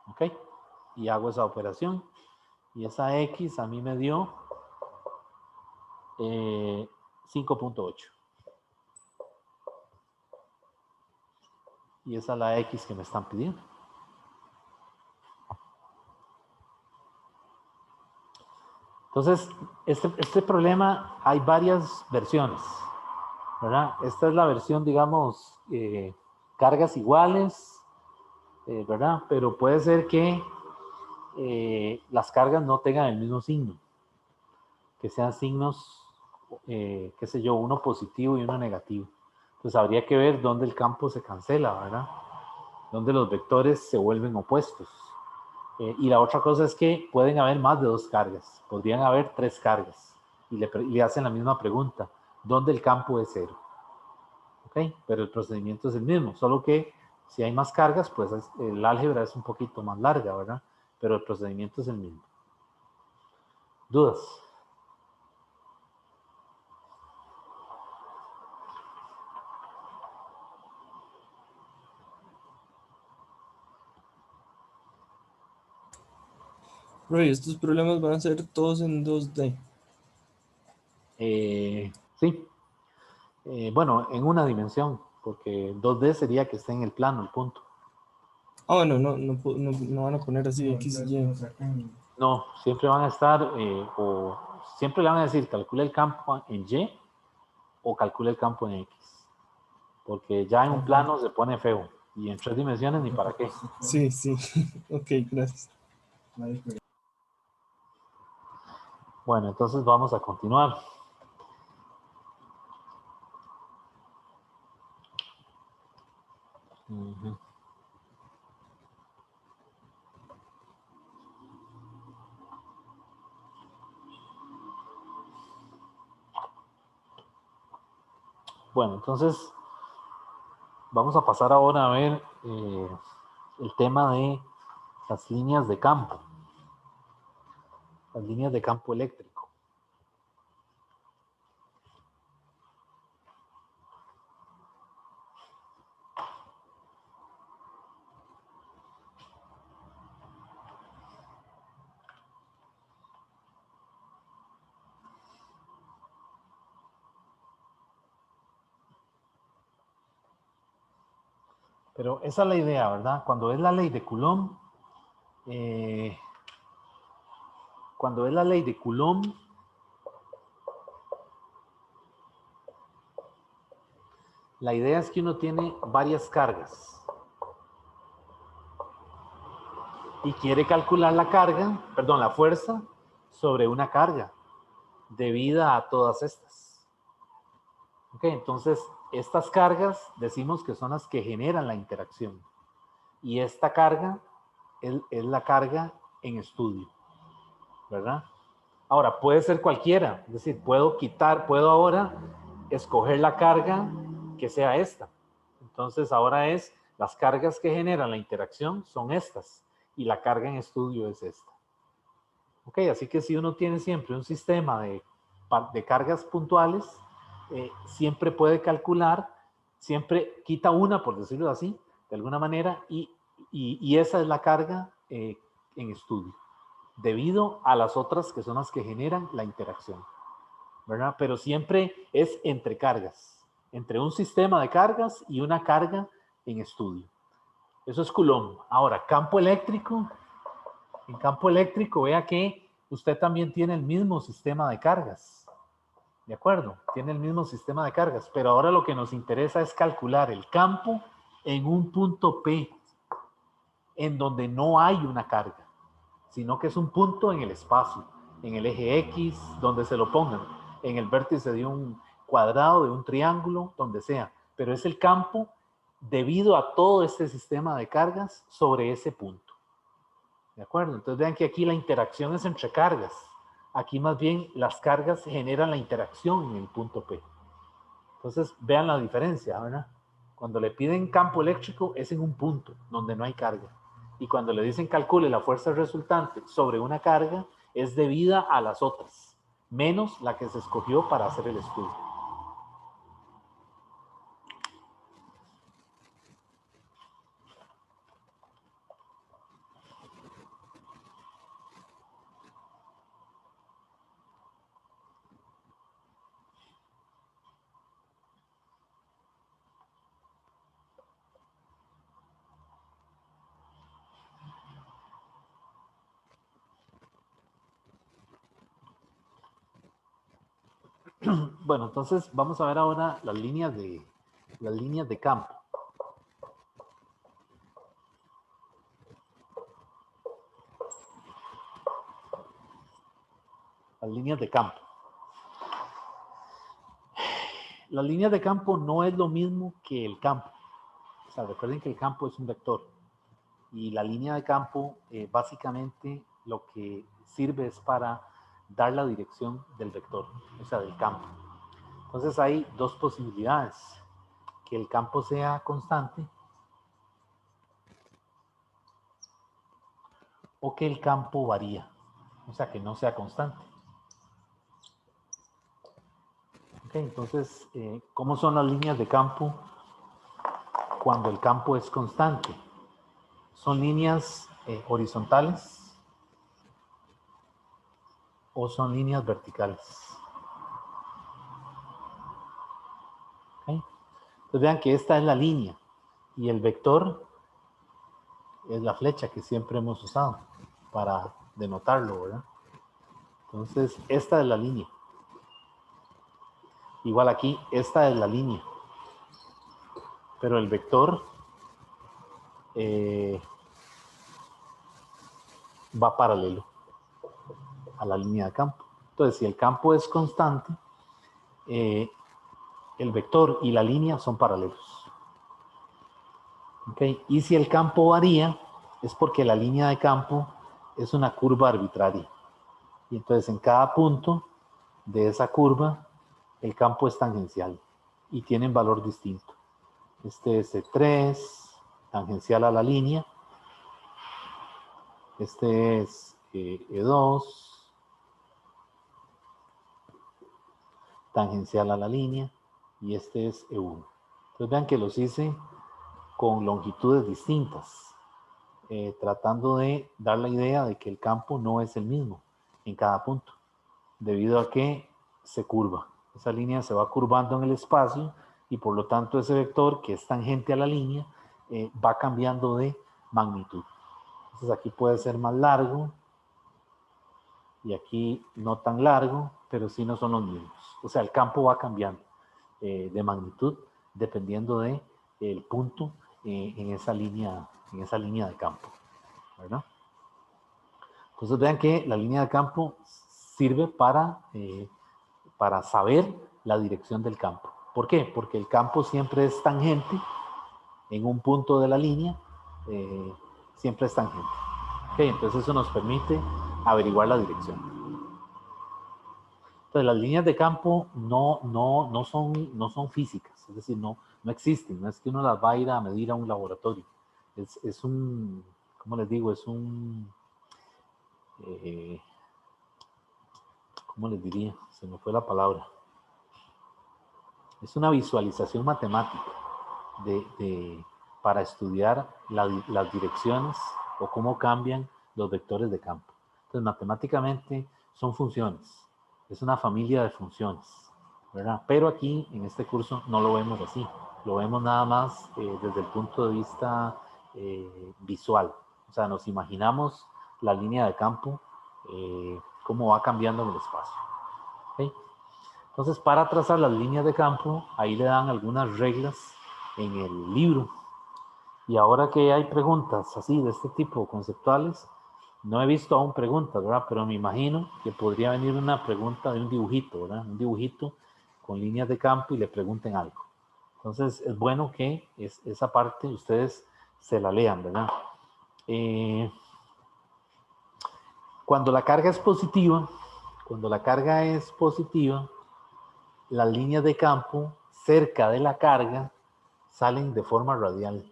Speaker 1: ¿Ok? Y hago esa operación. Y esa X a mí me dio 5.8. Y esa es la X que me están pidiendo. Entonces, este problema hay varias versiones, ¿verdad? Esta es la versión, digamos, cargas iguales, ¿verdad? Pero puede ser que las cargas no tengan el mismo signo, que sean signos, qué sé yo, uno positivo y uno negativo. Entonces habría que ver dónde el campo se cancela, ¿verdad? Dónde los vectores se vuelven opuestos. Y la otra cosa es que pueden haber más de 2 cargas, podrían haber 3 cargas, y le hacen la misma pregunta, ¿dónde el campo es 0? ¿Ok? Pero el procedimiento es el mismo, solo que si hay más cargas, pues el álgebra es un poquito más larga, ¿verdad? Pero el procedimiento es el mismo. ¿Dudas?
Speaker 3: Profe, estos problemas van a ser todos en 2D.
Speaker 1: Sí. Bueno, en una dimensión, porque 2D sería que esté en el plano, el punto.
Speaker 3: Ah, bueno, no van a poner así X y Y.
Speaker 1: No, siempre van a estar, o siempre le van a decir, calcula el campo en Y o calcula el campo en X. Porque ya en un plano se pone feo. Y en 3 dimensiones ni para qué.
Speaker 3: Sí, sí. Ok, gracias.
Speaker 1: Bueno, entonces vamos a continuar. Uh-huh. Bueno, entonces vamos a pasar ahora a ver el tema de las líneas de campo. Las líneas de campo eléctrico. Pero esa es la idea, ¿verdad? Cuando es la ley de Coulomb, la idea es que uno tiene varias cargas y quiere calcular la fuerza sobre una carga debida a todas estas. Ok, entonces estas cargas decimos que son las que generan la interacción y esta carga es la carga en estudio, ¿verdad? Ahora, puede ser cualquiera, es decir, puedo ahora escoger la carga que sea esta. Entonces ahora las cargas que generan la interacción son estas y la carga en estudio es esta. Ok, así que si uno tiene siempre un sistema de cargas puntuales, siempre puede calcular, siempre quita una, por decirlo así, de alguna manera, y esa es la carga en estudio, debido a las otras que son las que generan la interacción, ¿verdad? Pero siempre es entre cargas, entre un sistema de cargas y una carga en estudio. Eso es Coulomb. Ahora, campo eléctrico. En campo eléctrico, vea que usted también tiene el mismo sistema de cargas. ¿De acuerdo? Tiene el mismo sistema de cargas, pero ahora lo que nos interesa es calcular el campo en un punto P, en donde no hay una carga, sino que es un punto en el espacio, en el eje X, donde se lo pongan, en el vértice de un cuadrado, de un triángulo, donde sea, pero es el campo debido a todo este sistema de cargas sobre ese punto. ¿De acuerdo? Entonces vean que aquí la interacción es entre cargas. Aquí más bien las cargas generan la interacción en el punto P. Entonces vean la diferencia, ¿verdad? Cuando le piden campo eléctrico es en un punto donde no hay carga. Y cuando le dicen calcule la fuerza resultante sobre una carga, es debida a las otras, menos la que se escogió para hacer el estudio. Bueno, entonces vamos a ver ahora las líneas de campo. Las líneas de campo. Las líneas de campo no es lo mismo que el campo. O sea, recuerden que el campo es un vector. Y la línea de campo básicamente lo que sirve es para dar la dirección del vector, o sea, del campo. Entonces hay dos posibilidades. Que el campo sea constante o que el campo varía. O sea, que no sea constante. Okay, entonces, ¿cómo son las líneas de campo cuando el campo es constante? ¿Son líneas horizontales o son líneas verticales? Okay. Entonces vean que esta es la línea y el vector es la flecha que siempre hemos usado para denotarlo, ¿verdad? Entonces, esta es la línea. Igual aquí, esta es la línea. Pero el vector va paralelo a la línea de campo. Entonces, si el campo es constante, el vector y la línea son paralelos. ¿Okay? Y si el campo varía, es porque la línea de campo es una curva arbitraria. Y entonces en cada punto de esa curva, el campo es tangencial y tienen valor distinto. Este es E3, tangencial a la línea. Este es E2, tangencial a la línea. Y este es E1. Entonces vean que los hice con longitudes distintas, tratando de dar la idea de que el campo no es el mismo en cada punto, debido a que se curva. Esa línea se va curvando en el espacio y por lo tanto ese vector que es tangente a la línea va cambiando de magnitud. Entonces aquí puede ser más largo y aquí no tan largo, pero sí no son los mismos. O sea, el campo va cambiando de magnitud dependiendo de el punto en esa línea de campo, ¿verdad? Entonces vean que la línea de campo sirve para saber la dirección del campo. ¿Por qué? Porque el campo siempre es tangente en un punto de la línea, siempre es tangente. Okay, entonces eso nos permite averiguar la dirección. Entonces las líneas de campo no son físicas, es decir, no existen, no es que uno las va a ir a medir a un laboratorio. Es un, ¿cómo les digo? Es un, ¿cómo les diría? Se me fue la palabra. Es una visualización matemática para estudiar las direcciones o cómo cambian los vectores de campo. Entonces, matemáticamente son funciones. Es una familia de funciones, ¿verdad? Pero aquí, en este curso, no lo vemos así. Lo vemos nada más desde el punto de vista visual. O sea, nos imaginamos la línea de campo, cómo va cambiando en el espacio. ¿Okay? Entonces, para trazar las líneas de campo, ahí le dan algunas reglas en el libro. Y ahora que hay preguntas así, de este tipo, conceptuales, no he visto aún preguntas, ¿verdad? Pero me imagino que podría venir una pregunta de un dibujito, ¿verdad? Un dibujito con líneas de campo y le pregunten algo. Entonces, es bueno que esa parte ustedes se la lean, ¿verdad? Cuando la carga es positiva, las líneas de campo cerca de la carga salen de forma radial.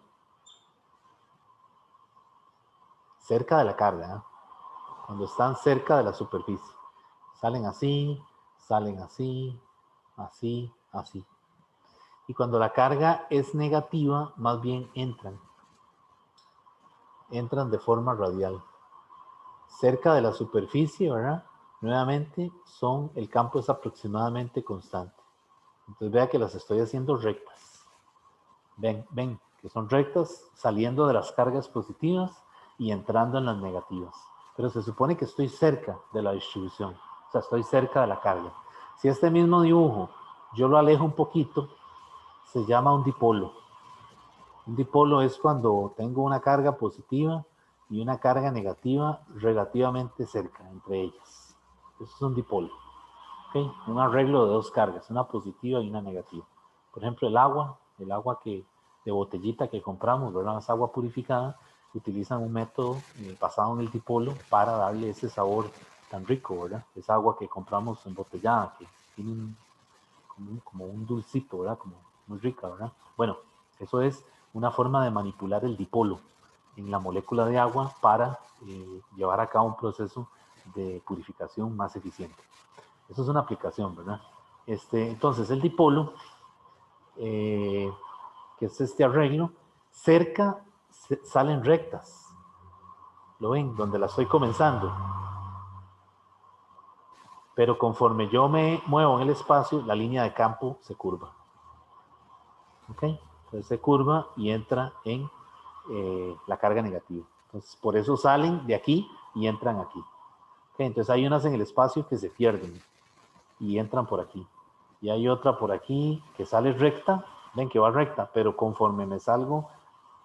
Speaker 1: Cerca de la carga, cuando están cerca de la superficie. Salen así, así, así. Y cuando la carga es negativa, más bien entran de forma radial. Cerca de la superficie, ¿verdad? Nuevamente, el campo es aproximadamente constante. Entonces vea que las estoy haciendo rectas. Ven, que son rectas saliendo de las cargas positivas y entrando en las negativas. Pero se supone que estoy cerca de la distribución, o sea, estoy cerca de la carga. Si este mismo dibujo yo lo alejo un poquito, se llama un dipolo. Un dipolo es cuando tengo una carga positiva y una carga negativa relativamente cerca entre ellas. Eso es un dipolo. ¿Okay? Un arreglo de dos cargas, una positiva y una negativa. Por ejemplo, el agua de botellita que compramos, ¿verdad? Es agua purificada, utilizan un método basado en el dipolo para darle ese sabor tan rico, ¿verdad? Esa agua que compramos embotellada, que tiene como un dulcito, ¿verdad? Como muy rica, ¿verdad? Bueno, eso es una forma de manipular el dipolo en la molécula de agua para llevar a cabo un proceso de purificación más eficiente. Eso es una aplicación, ¿verdad? Entonces, el dipolo, que es este arreglo, cerca salen rectas. ¿Lo ven? Donde la estoy comenzando. Pero conforme yo me muevo en el espacio, la línea de campo se curva. ¿Ok? Entonces se curva y entra en la carga negativa. Entonces, por eso salen de aquí y entran aquí. ¿Ok? Entonces, hay unas en el espacio que se pierden y entran por aquí. Y hay otra por aquí que sale recta, ven que va recta, pero conforme me salgo,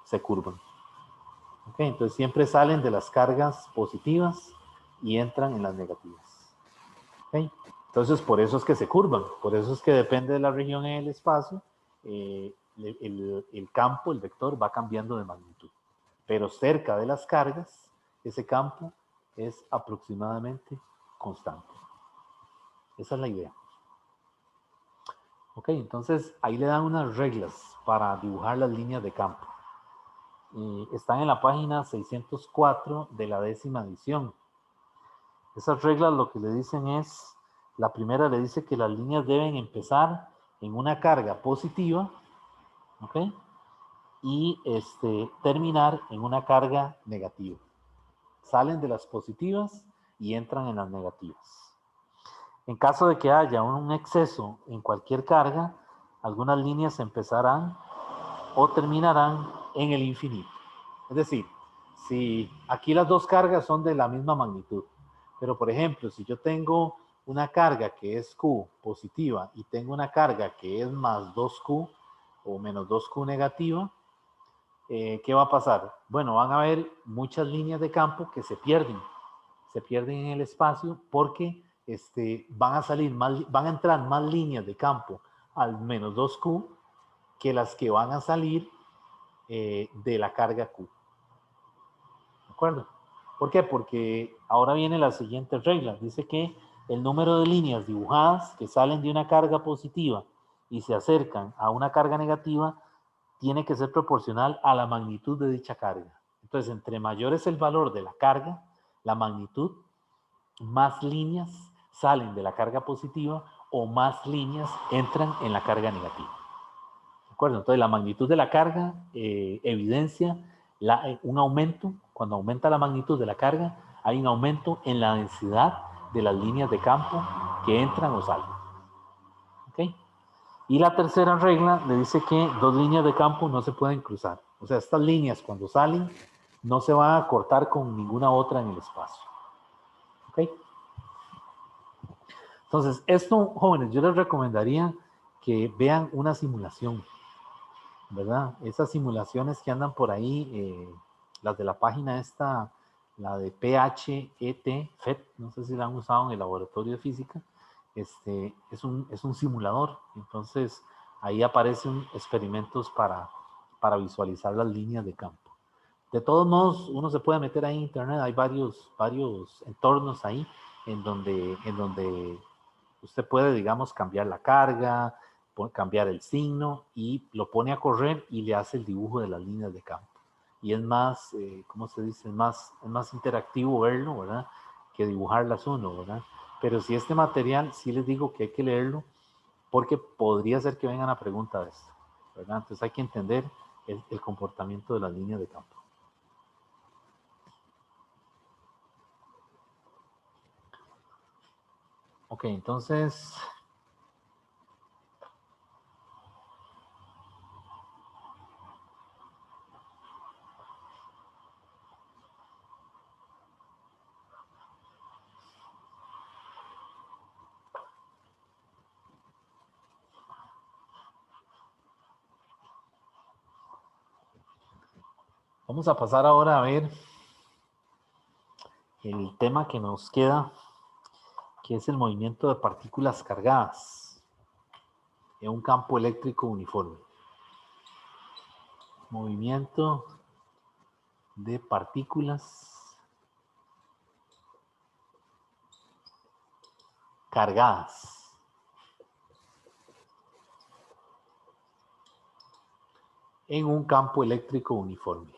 Speaker 1: se curvan. ¿Ok? Entonces siempre salen de las cargas positivas y entran en las negativas. ¿Ok? Entonces por eso es que se curvan, por eso es que depende de la región en el espacio, el campo, el vector va cambiando de magnitud. Pero cerca de las cargas, ese campo es aproximadamente constante. Esa es la idea. Ok, entonces ahí le dan unas reglas para dibujar las líneas de campo. Están en la página 604 de la 10ª edición. Esas reglas lo que le dicen es, la primera le dice que las líneas deben empezar en una carga positiva, ¿ok? Y terminar en una carga negativa. Salen de las positivas y entran en las negativas. En caso de que haya un exceso en cualquier carga, algunas líneas empezarán o terminarán en el infinito. Es decir, si aquí las dos cargas son de la misma magnitud, pero por ejemplo, si yo tengo una carga que es Q positiva y tengo una carga que es más 2Q o menos 2Q negativa, ¿qué va a pasar? Bueno, van a haber muchas líneas de campo que se pierden en el espacio porque van a entrar más líneas de campo al menos 2Q que las que van a salir de la carga Q. ¿De acuerdo? ¿Por qué? Porque ahora viene la siguiente regla. Dice que el número de líneas dibujadas que salen de una carga positiva y se acercan a una carga negativa tiene que ser proporcional a la magnitud de dicha carga. Entonces, entre mayor es el valor de la carga, la magnitud, más líneas salen de la carga positiva o más líneas entran en la carga negativa. ¿De acuerdo? Entonces, la magnitud de la carga evidencia un aumento. Cuando aumenta la magnitud de la carga, hay un aumento en la densidad de las líneas de campo que entran o salen. ¿Ok? Y la tercera regla le dice que dos líneas de campo no se pueden cruzar. O sea, estas líneas cuando salen no se van a cortar con ninguna otra en el espacio. ¿Ok? Entonces, esto, jóvenes, yo les recomendaría que vean una simulación, ¿verdad? Esas simulaciones que andan por ahí, las de la página esta, la de PHET, FET, no sé si la han usado en el laboratorio de física, es un simulador. Entonces, ahí aparecen experimentos para visualizar las líneas de campo. De todos modos, uno se puede meter ahí en internet, hay varios entornos ahí en donde usted puede, digamos, cambiar la carga, cambiar el signo y lo pone a correr y le hace el dibujo de las líneas de campo. Y es más, ¿cómo se dice? Es más interactivo verlo, ¿verdad? que dibujarlas uno, ¿verdad? Pero si este material, sí les digo que hay que leerlo porque podría ser que vengan a pregunta de esto, ¿verdad? Entonces hay que entender el comportamiento de las líneas de campo. Ok, entonces... vamos a pasar ahora a ver el tema que nos queda, que es el movimiento de partículas cargadas en un campo eléctrico uniforme. Movimiento de partículas cargadas en un campo eléctrico uniforme.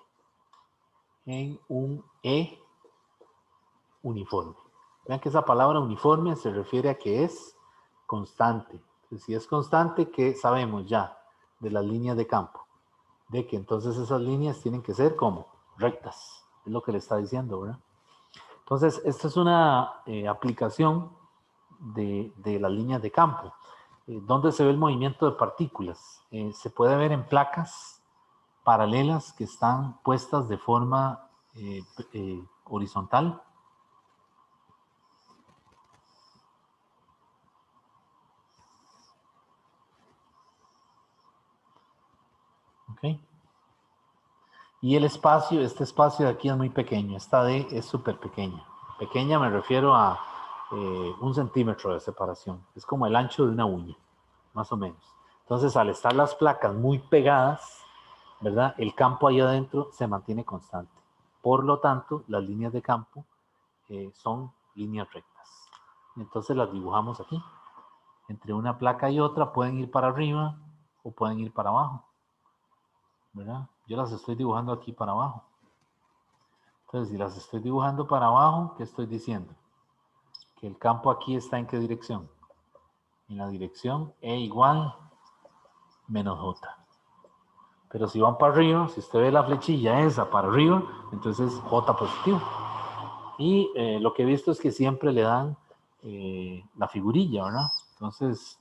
Speaker 1: En un E uniforme. Vean que esa palabra uniforme se refiere a que es constante. Entonces, si es constante, ¿qué sabemos ya de las líneas de campo? De que entonces esas líneas tienen que ser como rectas. Es lo que le está diciendo, ¿verdad? Entonces, esta es una aplicación de las líneas de campo. ¿Dónde se ve el movimiento de partículas? Se puede ver en placas paralelas que están puestas de forma horizontal. ¿Ok? Y el espacio, este espacio de aquí es muy pequeño, esta D es súper pequeña. Pequeña me refiero a 1 centímetro de separación. Es como el ancho de una uña, más o menos. Entonces, al estar las placas muy pegadas, ¿verdad? El campo ahí adentro se mantiene constante. Por lo tanto, las líneas de campo son líneas rectas. Entonces las dibujamos aquí. Entre una placa y otra pueden ir para arriba o pueden ir para abajo, ¿verdad? Yo las estoy dibujando aquí para abajo. Entonces, si las estoy dibujando para abajo, ¿qué estoy diciendo? Que el campo aquí está ¿en qué dirección? En la dirección E igual menos J. Pero si van para arriba, si usted ve la flechilla esa para arriba, entonces J positivo. Y lo que he visto es que siempre le dan la figurilla, ¿verdad? Entonces,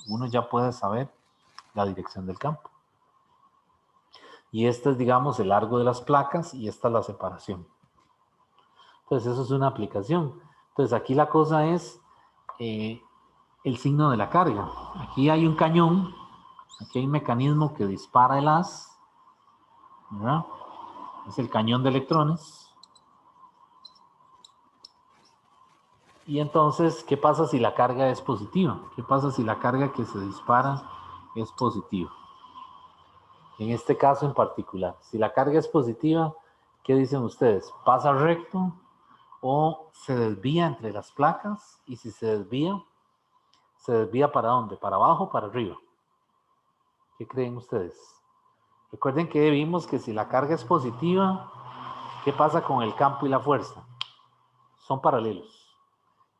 Speaker 1: uno ya puede saber la dirección del campo. Y este es, digamos, el largo de las placas y esta es la separación. Entonces, eso es una aplicación. Entonces, aquí la cosa es el signo de la carga. Aquí hay un cañón, aquí hay un mecanismo que dispara el haz, ¿verdad? Es el cañón de electrones. Y entonces, ¿qué pasa si la carga es positiva? ¿Qué pasa si la carga que se dispara es positiva? En este caso en particular, si la carga es positiva, ¿qué dicen ustedes? ¿Pasa recto o se desvía entre las placas? Y si se desvía ¿para dónde? ¿Para abajo o para arriba? ¿Qué creen ustedes? Recuerden que vimos que si la carga es positiva, ¿qué pasa con el campo y la fuerza? Son paralelos.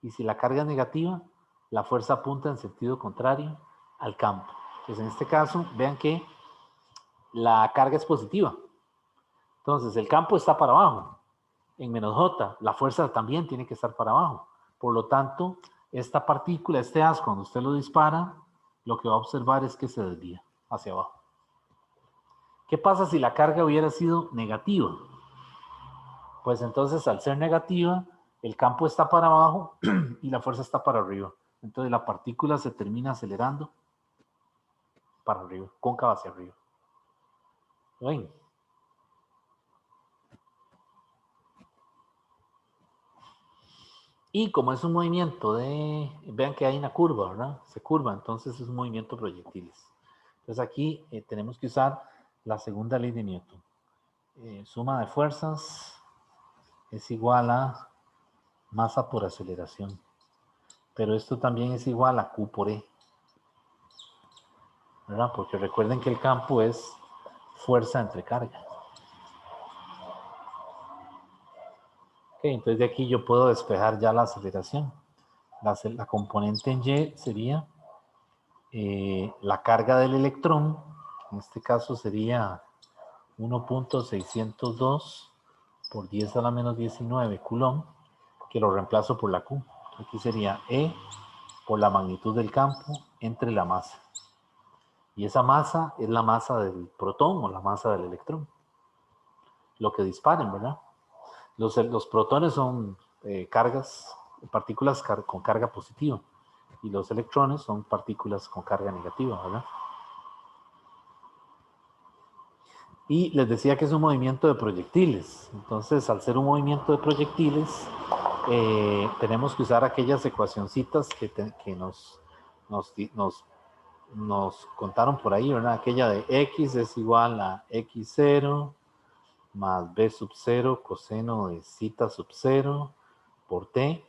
Speaker 1: Y si la carga es negativa, la fuerza apunta en sentido contrario al campo. Entonces, en este caso, vean que la carga es positiva. Entonces, el campo está para abajo. En menos J, la fuerza también tiene que estar para abajo. Por lo tanto, esta partícula, este haz, cuando usted lo dispara, lo que va a observar es que se desvía hacia abajo. ¿Qué pasa si la carga hubiera sido negativa? Pues entonces, al ser negativa, el campo está para abajo y la fuerza está para arriba. Entonces, la partícula se termina acelerando para arriba, cóncava hacia arriba. ¿Ven? Y como es un movimiento vean que hay una curva, ¿verdad? Se curva, entonces es un movimiento proyectiles. Entonces aquí tenemos que usar la segunda ley de Newton. Suma de fuerzas es igual a masa por aceleración. Pero esto también es igual a Q por E, ¿verdad? Porque recuerden que el campo es fuerza entre carga. Ok, Entonces de aquí yo puedo despejar ya la aceleración. La componente en Y sería la carga del electrón, en este caso sería 1.602 por 10 a la menos 19 coulomb, que lo reemplazo por la Q. Aquí sería E por la magnitud del campo entre la masa. Y esa masa es la masa del protón o la masa del electrón. Lo que disparen, ¿verdad? Los protones son partículas con carga positiva. Y los electrones son partículas con carga negativa, ¿verdad? Y les decía que es un movimiento de proyectiles. Entonces, al ser un movimiento de proyectiles, tenemos que usar aquellas ecuacioncitas que nos contaron por ahí, ¿verdad? Aquella de X es igual a X0 más B sub 0 coseno de zeta sub 0 por T,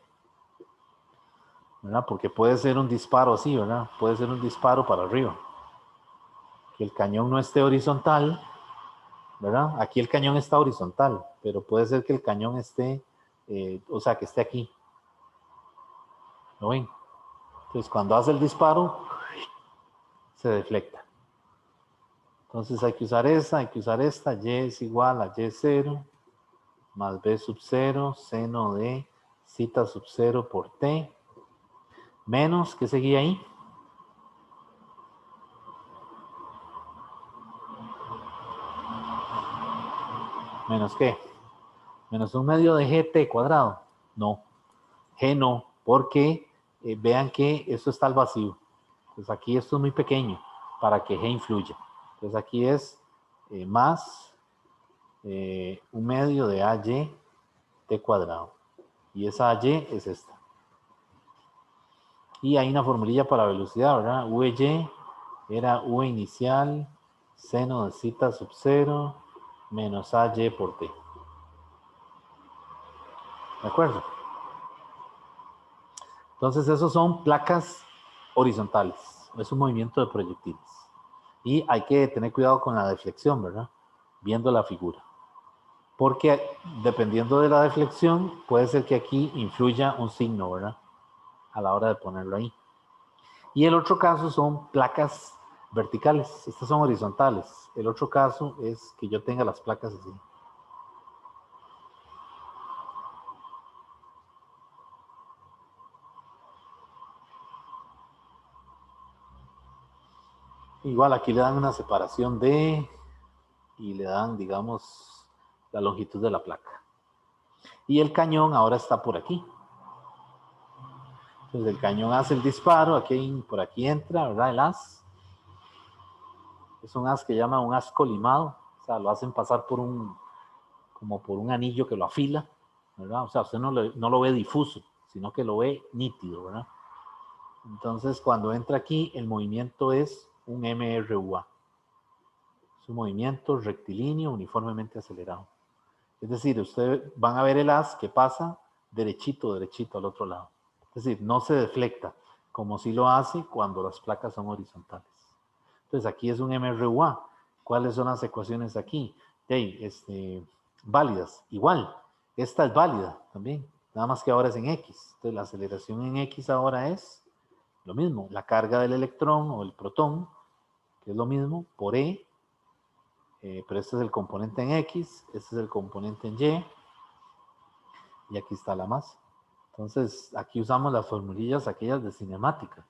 Speaker 1: ¿verdad? Porque puede ser un disparo así, ¿verdad? Puede ser un disparo para arriba. Que el cañón no esté horizontal, ¿verdad? Aquí el cañón está horizontal, pero puede ser que el cañón esté, o sea, que esté aquí. ¿Lo ven? Entonces, cuando hace el disparo, se deflecta. Entonces hay que usar esa, hay que usar esta. Y es igual a Y0 más B sub 0 seno de zeta sub 0 por T menos, ¿qué seguía ahí? ¿Menos qué? Menos un medio de GT cuadrado. No, G no, porque vean que esto está al vacío. Pues aquí esto es muy pequeño para que G influya. Entonces aquí es más un medio de AY T cuadrado. Y esa AY es esta. Y hay una formulilla para velocidad, ¿verdad? VY era V inicial seno de zeta sub 0 menos AY por T. ¿De acuerdo? Entonces, esos son placas horizontales. Es un movimiento de proyectiles. Y hay que tener cuidado con la deflexión, ¿verdad? Viendo la figura. Porque dependiendo de la deflexión, puede ser que aquí influya un signo, ¿verdad? A la hora de ponerlo ahí. Y el otro caso son placas verticales. Estas son horizontales. El otro caso es que yo tenga las placas así. Igual aquí le dan una separación de y le dan, digamos, la longitud de la placa. Y el cañón ahora está por aquí. Entonces el cañón hace el disparo, aquí, por aquí entra, ¿verdad? El haz. Es un haz que llama un haz colimado. O sea, lo hacen pasar por como por un anillo que lo afila, ¿verdad? O sea, usted no lo ve difuso, sino que lo ve nítido, ¿verdad? Entonces, cuando entra aquí, el movimiento es un MRUA. Es un movimiento rectilíneo uniformemente acelerado. Es decir, ustedes van a ver el haz que pasa derechito, derechito al otro lado. Es decir, no se deflecta, como si lo hace cuando las placas son horizontales. Entonces, aquí es un MRUA. ¿Cuáles son las ecuaciones aquí? Válidas. Igual, esta es válida también, nada más que ahora es en X. Entonces, la aceleración en X ahora es lo mismo, la carga del electrón o el protón, que es lo mismo, por E, pero este es el componente en X, este es el componente en y aquí está la masa. Entonces, aquí usamos las formulillas aquellas de cinemática.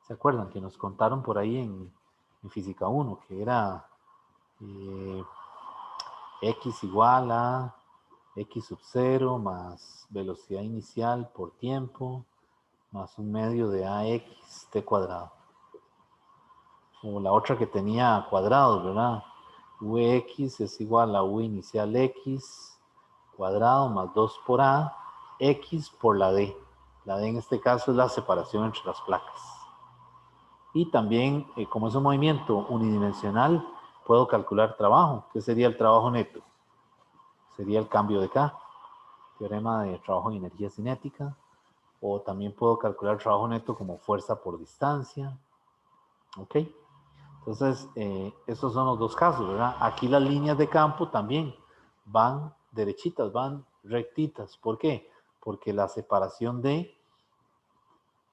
Speaker 1: ¿Se acuerdan? Que nos contaron por ahí en Física 1, que era X igual a X sub 0 más velocidad inicial por tiempo, más un medio de AX T cuadrado. O la otra que tenía cuadrados, ¿verdad? Vx es igual a U inicial X cuadrado más 2 por A, X por la D. La D en este caso es la separación entre las placas. Y también, como es un movimiento unidimensional, puedo calcular trabajo. ¿Qué sería el trabajo neto? Sería el cambio de K, teorema de trabajo en energía cinética. O también puedo calcular trabajo neto como fuerza por distancia. ¿Ok? Entonces, estos son los dos casos, ¿verdad? Aquí las líneas de campo también van derechitas, van rectitas. ¿Por qué? Porque la separación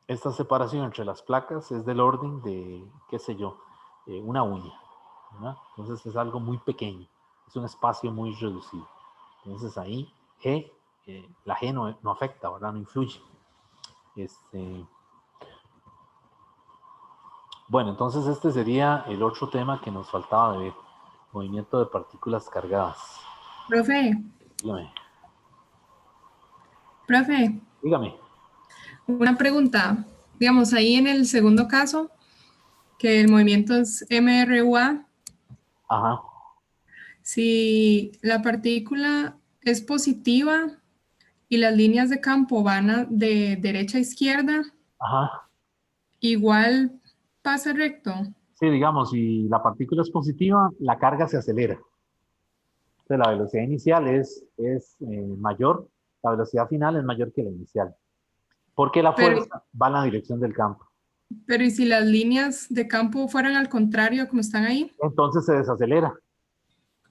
Speaker 1: esta separación entre las placas es del orden de, qué sé yo, una uña, ¿verdad? Entonces es algo muy pequeño, es un espacio muy reducido. Entonces ahí la G no afecta, ¿verdad? No influye. Bueno, entonces este sería el otro tema que nos faltaba de ver, movimiento de partículas cargadas.
Speaker 4: Profe,
Speaker 1: Dígame,
Speaker 4: profe,
Speaker 1: dígame.
Speaker 4: una pregunta. Digamos, ahí en el segundo caso, que el movimiento es MRUA,
Speaker 1: Ajá,
Speaker 4: si la partícula es positiva y las líneas de campo de derecha a izquierda,
Speaker 1: ajá.
Speaker 4: igual pasa recto.
Speaker 1: Sí, digamos, si la partícula es positiva, la carga se acelera. Entonces la velocidad inicial es mayor, la velocidad final es mayor que la inicial. Porque la
Speaker 4: Pero,
Speaker 1: fuerza va en la dirección del campo.
Speaker 4: pero ¿y si las líneas de campo fueran al contrario, como están ahí?
Speaker 1: Entonces se desacelera.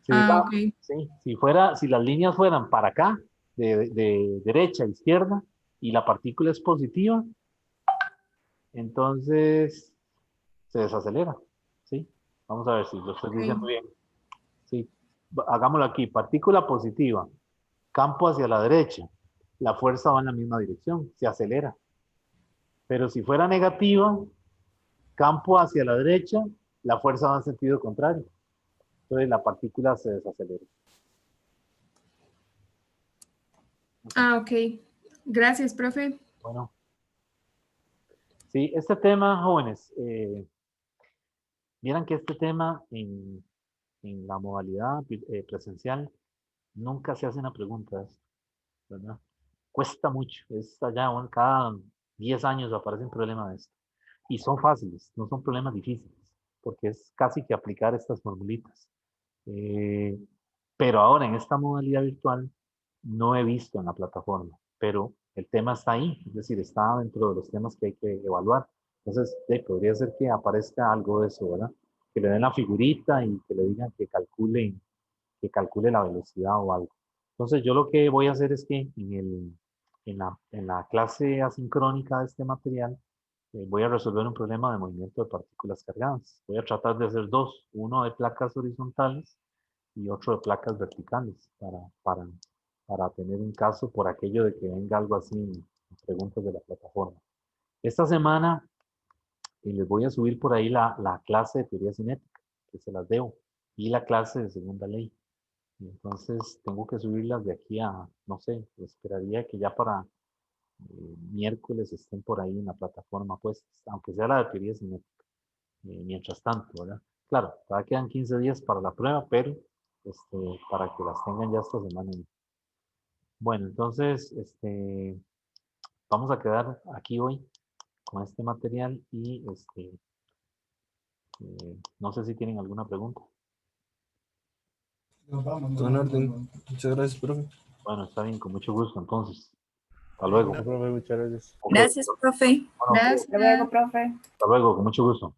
Speaker 1: Si,
Speaker 4: Ah, ok.
Speaker 1: sí, si las líneas fueran para acá, de derecha a izquierda, y la partícula es positiva, entonces se desacelera. ¿Sí? Vamos a ver si lo estoy diciendo
Speaker 4: Ok.
Speaker 1: bien. Sí. Hagámoslo aquí. Partícula positiva, campo hacia la derecha. La fuerza va en la misma dirección, se acelera. Pero si fuera negativa, campo hacia la derecha, la fuerza va en sentido contrario. Entonces la partícula se desacelera.
Speaker 4: Ah, ok. Gracias, profe.
Speaker 1: Bueno, sí, este tema, jóvenes, vieran que este tema en la modalidad presencial nunca se hace una pregunta, de esto, ¿verdad? Cuesta mucho, es allá, bueno, cada 10 años aparece un problema de esto. Y son fáciles, no son problemas difíciles, porque es casi que aplicar estas formulitas. Eh, pero ahora en esta modalidad virtual no he visto en la plataforma, pero el tema está ahí, es decir, está dentro de los temas que hay que evaluar. Entonces, podría ser que aparezca algo de eso, ¿verdad? Que le den la figurita y que le digan que calcule la velocidad o algo. Entonces, yo lo que voy a hacer es que en la clase asincrónica de este material, voy a resolver un problema de movimiento de partículas cargadas. Voy a tratar de hacer dos, uno de placas horizontales y otro de placas verticales para tener un caso por aquello de que venga algo así en preguntas de la plataforma. Esta semana les voy a subir por ahí la clase de teoría cinética, que se las debo, y la clase de segunda ley. Y entonces tengo que subirlas de aquí a, no sé, esperaría que ya para miércoles estén por ahí en la plataforma, pues, aunque sea la de teoría cinética, mientras tanto, ¿verdad? Claro, todavía quedan 15 días para la prueba, pero para que las tengan ya esta semana. Bueno, entonces, vamos a quedar aquí hoy con este material y no sé si tienen alguna pregunta.
Speaker 3: Todo en orden. Muchas gracias, profe.
Speaker 1: Bueno, está bien, con mucho gusto, entonces. Hasta luego.
Speaker 2: No, profe, muchas gracias.
Speaker 1: Ok,
Speaker 5: Gracias, profe.
Speaker 1: bueno,
Speaker 4: Gracias.
Speaker 5: Hasta luego, profe.
Speaker 1: hasta luego, con mucho gusto.